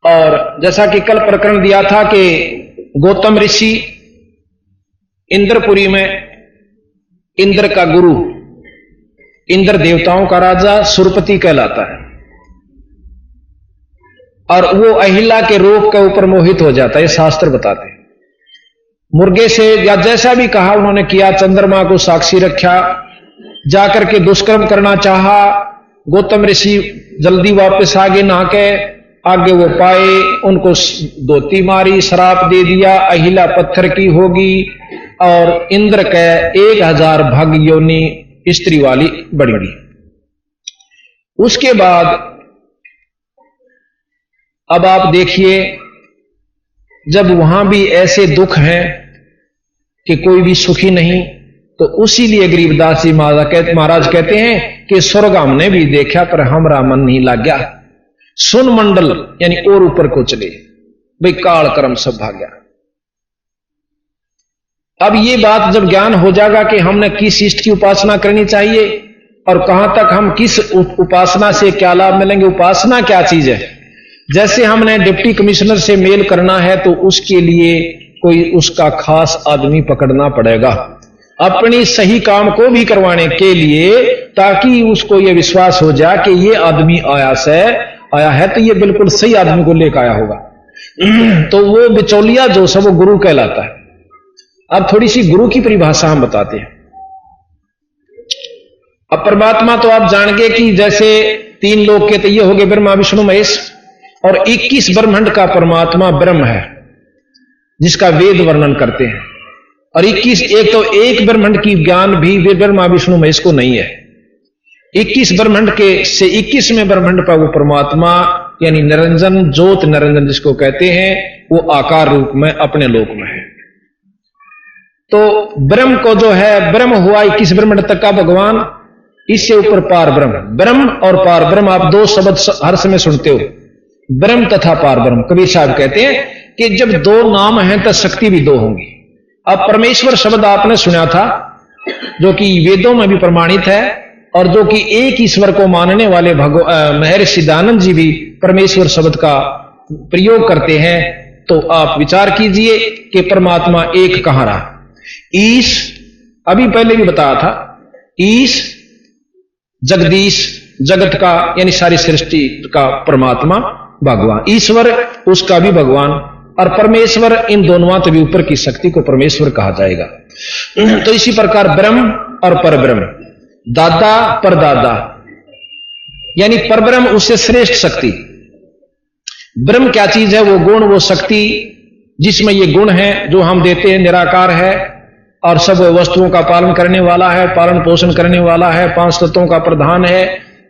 और जैसा कि कल प्रकरण दिया था कि गौतम ऋषि इंद्रपुरी में, इंद्र का गुरु, इंद्र देवताओं का राजा सुरपति कहलाता है, और वो अहिल्या के रूप के ऊपर मोहित हो जाता है, ये शास्त्र बताते हैं। मुर्गे से या जैसा भी कहा उन्होंने किया, चंद्रमा को साक्षी रखा, जाकर के दुष्कर्म करना चाहा। गौतम ऋषि जल्दी वापस आगे नहा के, आगे वो पाए, उनको धोती मारी, श्राप दे दिया, अहिल्या पत्थर की होगी, और इंद्र के 1000 भाग योनि स्त्री वाली बढ़ी। उसके बाद अब आप देखिए, जब वहां भी ऐसे दुख हैं कि कोई भी सुखी नहीं, तो उसी लिए गरीबदास जी महाराज कहते हैं कि स्वर्ग हमने भी देखा पर हमारा मन नहीं लग गया। सुन मंडल यानी और ऊपर को चले, भाई काल कर्म सब भाग गया। अब ये बात जब ज्ञान हो जाएगा कि हमने किस इष्ट की उपासना करनी चाहिए और कहां तक हम किस उपासना से क्या लाभ मिलेंगे, उपासना क्या चीज है। जैसे हमने डिप्टी कमिश्नर से मेल करना है तो उसके लिए कोई उसका खास आदमी पकड़ना पड़ेगा अपनी सही काम को भी करवाने के लिए, ताकि उसको यह विश्वास हो जाए कि ये आदमी आया है तो ये बिल्कुल सही आदमी को लेकर आया होगा। तो वो बिचौलिया जो सब वो गुरु कहलाता है। अब थोड़ी सी गुरु की परिभाषा हम बताते हैं। अब परमात्मा तो आप जान गए कि जैसे 3 लोग के तो ये हो गए ब्रह्मा विष्णु महेश, और 21 ब्रह्मांड का परमात्मा ब्रह्म है जिसका वेद वर्णन करते हैं, और 21 एक ब्रह्मांड की ज्ञान भी ब्रह्मा विष्णु महेश को नहीं है। 21 ब्रह्मांड के से 21वें ब्रह्मांड पर वो परमात्मा यानी निरंजन ज्योत निरंजन जिसको कहते हैं, वो आकार रूप में अपने लोक में है। तो ब्रह्म को जो है, ब्रह्म हुआ 21 ब्रह्मांड तक का भगवान, इससे ऊपर पार ब्रह्म। ब्रह्म और पार ब्रह्म आप दो शब्द हर समय सुनते हो, ब्रह्म तथा पार ब्रह्म। कबीर साहब कहते हैं कि जब दो नाम हैं तो शक्ति भी दो होंगी। अब परमेश्वर शब्द आपने सुना था, जो कि वेदों में भी प्रमाणित है, और जो कि एक ईश्वर को मानने वाले महर्षि दयानंद जी भी परमेश्वर शब्द का प्रयोग करते हैं। तो आप विचार कीजिए कि परमात्मा एक कहां रहा। ईश, अभी पहले भी बताया था, ईश जगदीश, जगत का यानी सारी सृष्टि का परमात्मा भगवान, ईश्वर उसका भी भगवान, और परमेश्वर, इन दोनों से भी ऊपर की शक्ति को परमेश्वर कहा जाएगा। तो इसी प्रकार ब्रह्म और परब्रह्म, दादा परदादा, यानी परब्रह्म उससे श्रेष्ठ शक्ति। ब्रह्म क्या चीज है? वो गुण, वो शक्ति जिसमें ये गुण है जो हम देते हैं, निराकार है और सब वस्तुओं का पालन करने वाला है, पालन पोषण करने वाला है, 5 तत्वों का प्रधान है।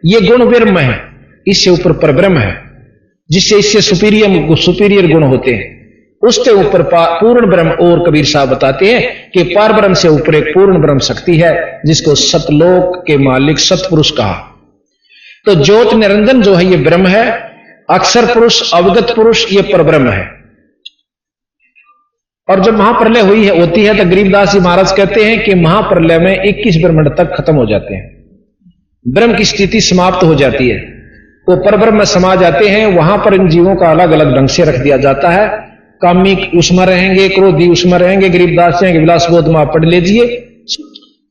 ये गुण ब्रह्म है। इससे ऊपर परब्रह्म है, जिससे इससे सुपीरियर गुण होते हैं। उसके ऊपर पूर्ण ब्रह्म, और कबीर साहब बताते हैं कि पार ब्रह्म से ऊपर एक पूर्ण ब्रह्म शक्ति है, जिसको सतलोक के मालिक सतपुरुष कहा। तो ज्योत निरंजन जो है ये ब्रह्म है, अक्षर पुरुष, अवगत पुरुष ये परब्रह्म है। और जब महाप्रलय होती है तो गरीबदास जी महाराज कहते हैं कि महाप्रलय में 21 ब्रह्मांड तक खत्म हो जाते हैं, ब्रह्म की स्थिति समाप्त हो जाती है, वो परब्रह्म में समा जाते हैं। वहां पर इन जीवों का अलग अलग ढंग से रख दिया जाता है। कामी उसमें रहेंगे, क्रोधी उसमें रहेंगे, गरीबदास जी विलास बोध में आप पढ़ लीजिए।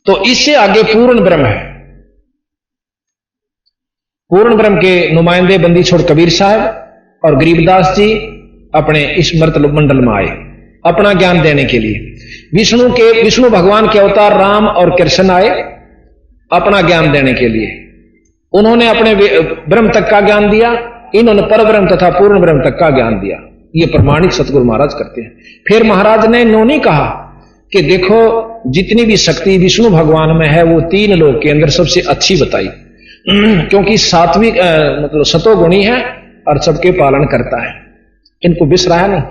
तो इससे आगे पूर्ण ब्रह्म है। पूर्ण ब्रह्म के नुमाइंदे बंदी छोड़ कबीर साहब और गरीबदास जी अपने इस मर्तब मंडल में आए अपना ज्ञान देने के लिए। विष्णु भगवान के अवतार राम और कृष्ण आए अपना ज्ञान देने के लिए। उन्होंने अपने ब्रह्म तक का ज्ञान दिया, इन्होंने परब्रह्म तथा पूर्ण ब्रह्म तक का ज्ञान दिया। ये प्रमाणित सतगुरु महाराज करते हैं। फिर महाराज ने इन्होंने कहा कि देखो जितनी भी शक्ति विष्णु भगवान में है वो 3 लोक के अंदर सबसे अच्छी बताई, क्योंकि सात्विक मतलब सतोगुणी है और सबके पालन करता है, इनको बिसराया नहीं।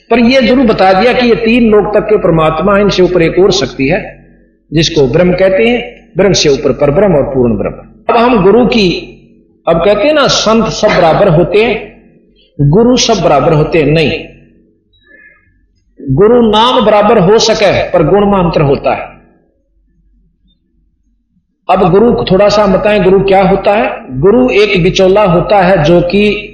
पर यह जरूर बता दिया कि ये 3 लोक तक के परमात्मा है, इनसे ऊपर एक और शक्ति है जिसको ब्रह्म कहते हैं, ब्रह्म से ऊपर परब्रह्म और पूर्ण ब्रह्म। अब हम गुरु की, अब कहते हैं ना संत सब बराबर होते हैं, गुरु सब बराबर होते हैं, नहीं। गुरु नाम बराबर हो सके पर गुण में अंतर होता है। अब गुरु थोड़ा सा बताएं, गुरु क्या होता है? गुरु एक बिचौला होता है जो कि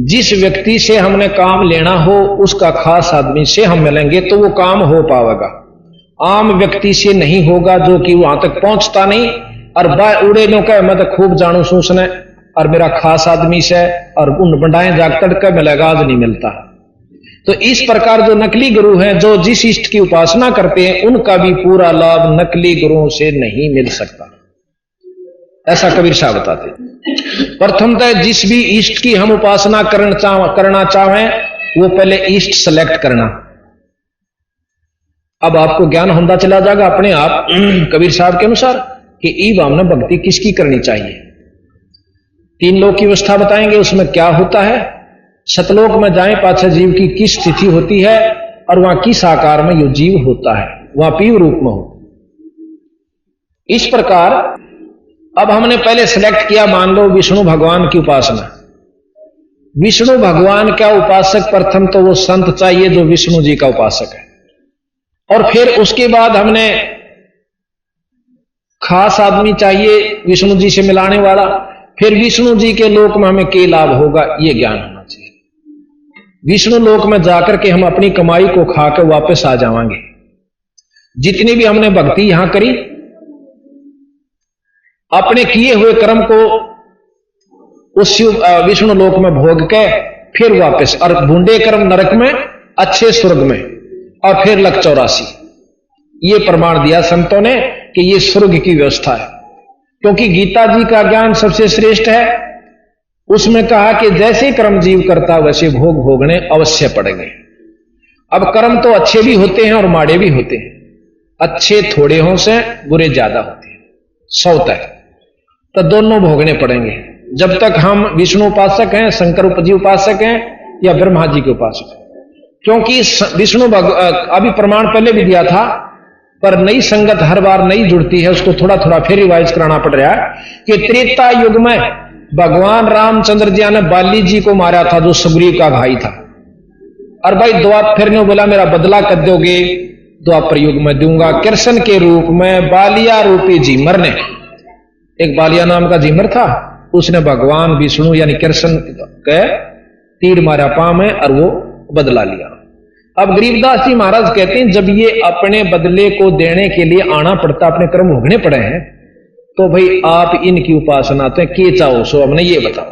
जिस व्यक्ति से हमने काम लेना हो उसका खास आदमी से हम मिलेंगे तो वो काम हो पाएगा। आम व्यक्ति से नहीं होगा, जो कि वहां तक पहुंचता नहीं और उड़े नो कह मैं तो खूब जानू सूसने और मेरा खास आदमी से और उन बंडाएं जाग तड़के मिलेगा, आज नहीं मिलता। तो इस प्रकार जो नकली गुरु हैं, जो जिस इष्ट की उपासना करते हैं, उनका भी पूरा लाभ नकली गुरुओं से नहीं मिल सकता, ऐसा कबीर साहब बताते हैं। प्रथमतः जिस भी इष्ट की हम उपासना करना चाहें वो पहले इष्ट सेलेक्ट करना। अब आपको ज्ञान होता चला जाएगा अपने आप कबीर साहब के अनुसार कि ई भावना भक्ति किसकी करनी चाहिए। 3 लोक की व्यवस्था बताएंगे, उसमें क्या होता है। सतलोक में जाएं, पाछे जीव की किस स्थिति होती है और वहां किस आकार में यो जीव होता है, वहां पीव रूप में हो। इस प्रकार अब हमने पहले सिलेक्ट किया, मान लो विष्णु भगवान की उपासना। विष्णु भगवान का उपासक प्रथम तो वो संत चाहिए जो विष्णु जी का उपासक है, और फिर उसके बाद हमने खास आदमी चाहिए विष्णु जी से मिलाने वाला। फिर विष्णु जी के लोक में हमें क्या लाभ होगा ये ज्ञान होना चाहिए। विष्णु लोक में जाकर के हम अपनी कमाई को खाकर वापस आ जाएंगे। जितनी भी हमने भक्ति यहां करी, अपने किए हुए कर्म को उस विष्णु लोक में भोग के फिर वापस, और भूंडे कर्म नरक में, अच्छे स्वर्ग में, और फिर लक 84। ये प्रमाण दिया संतों ने कि ये स्वर्ग की व्यवस्था है, क्योंकि गीता जी का ज्ञान सबसे श्रेष्ठ है। उसमें कहा कि जैसे कर्म जीव करता वैसे भोग भोगने अवश्य पड़ेंगे। अब कर्म तो अच्छे भी होते हैं और माड़े भी होते हैं, अच्छे थोड़े हों से बुरे ज्यादा होते हैं, 100 तक। तो दोनों भोगने पड़ेंगे। जब तक हम विष्णु उपासक हैं, शंकर जी उपासक हैं या ब्रह्मा जी के उपासक हैं। क्योंकि विष्णु अभी प्रमाण पहले भी दिया था, पर नई संगत हर बार नई जुड़ती है, उसको थोड़ा थोड़ा फिर रिवाइज कराना पड़ रहा है कि त्रेता युग में भगवान रामचंद्र जी ने बाली जी को मारा था, जो सुग्रीव का भाई था। और भाई द्वापर ने बोला मेरा बदला कर दोगे, द्वापर युग में दूंगा। कृष्ण के रूप में बालिया रूपी जीमर ने, एक बालिया नाम का जीमर था, उसने भगवान विष्णु यानी कृष्ण के तीर मारा पांव में और वो बदला लिया। अब गरीबदास जी महाराज कहते हैं जब ये अपने बदले को देने के लिए आना पड़ता, अपने कर्म भोगने पड़े हैं, तो भाई आप इनकी उपासना तो के चाहो सो हमने ये बताओ।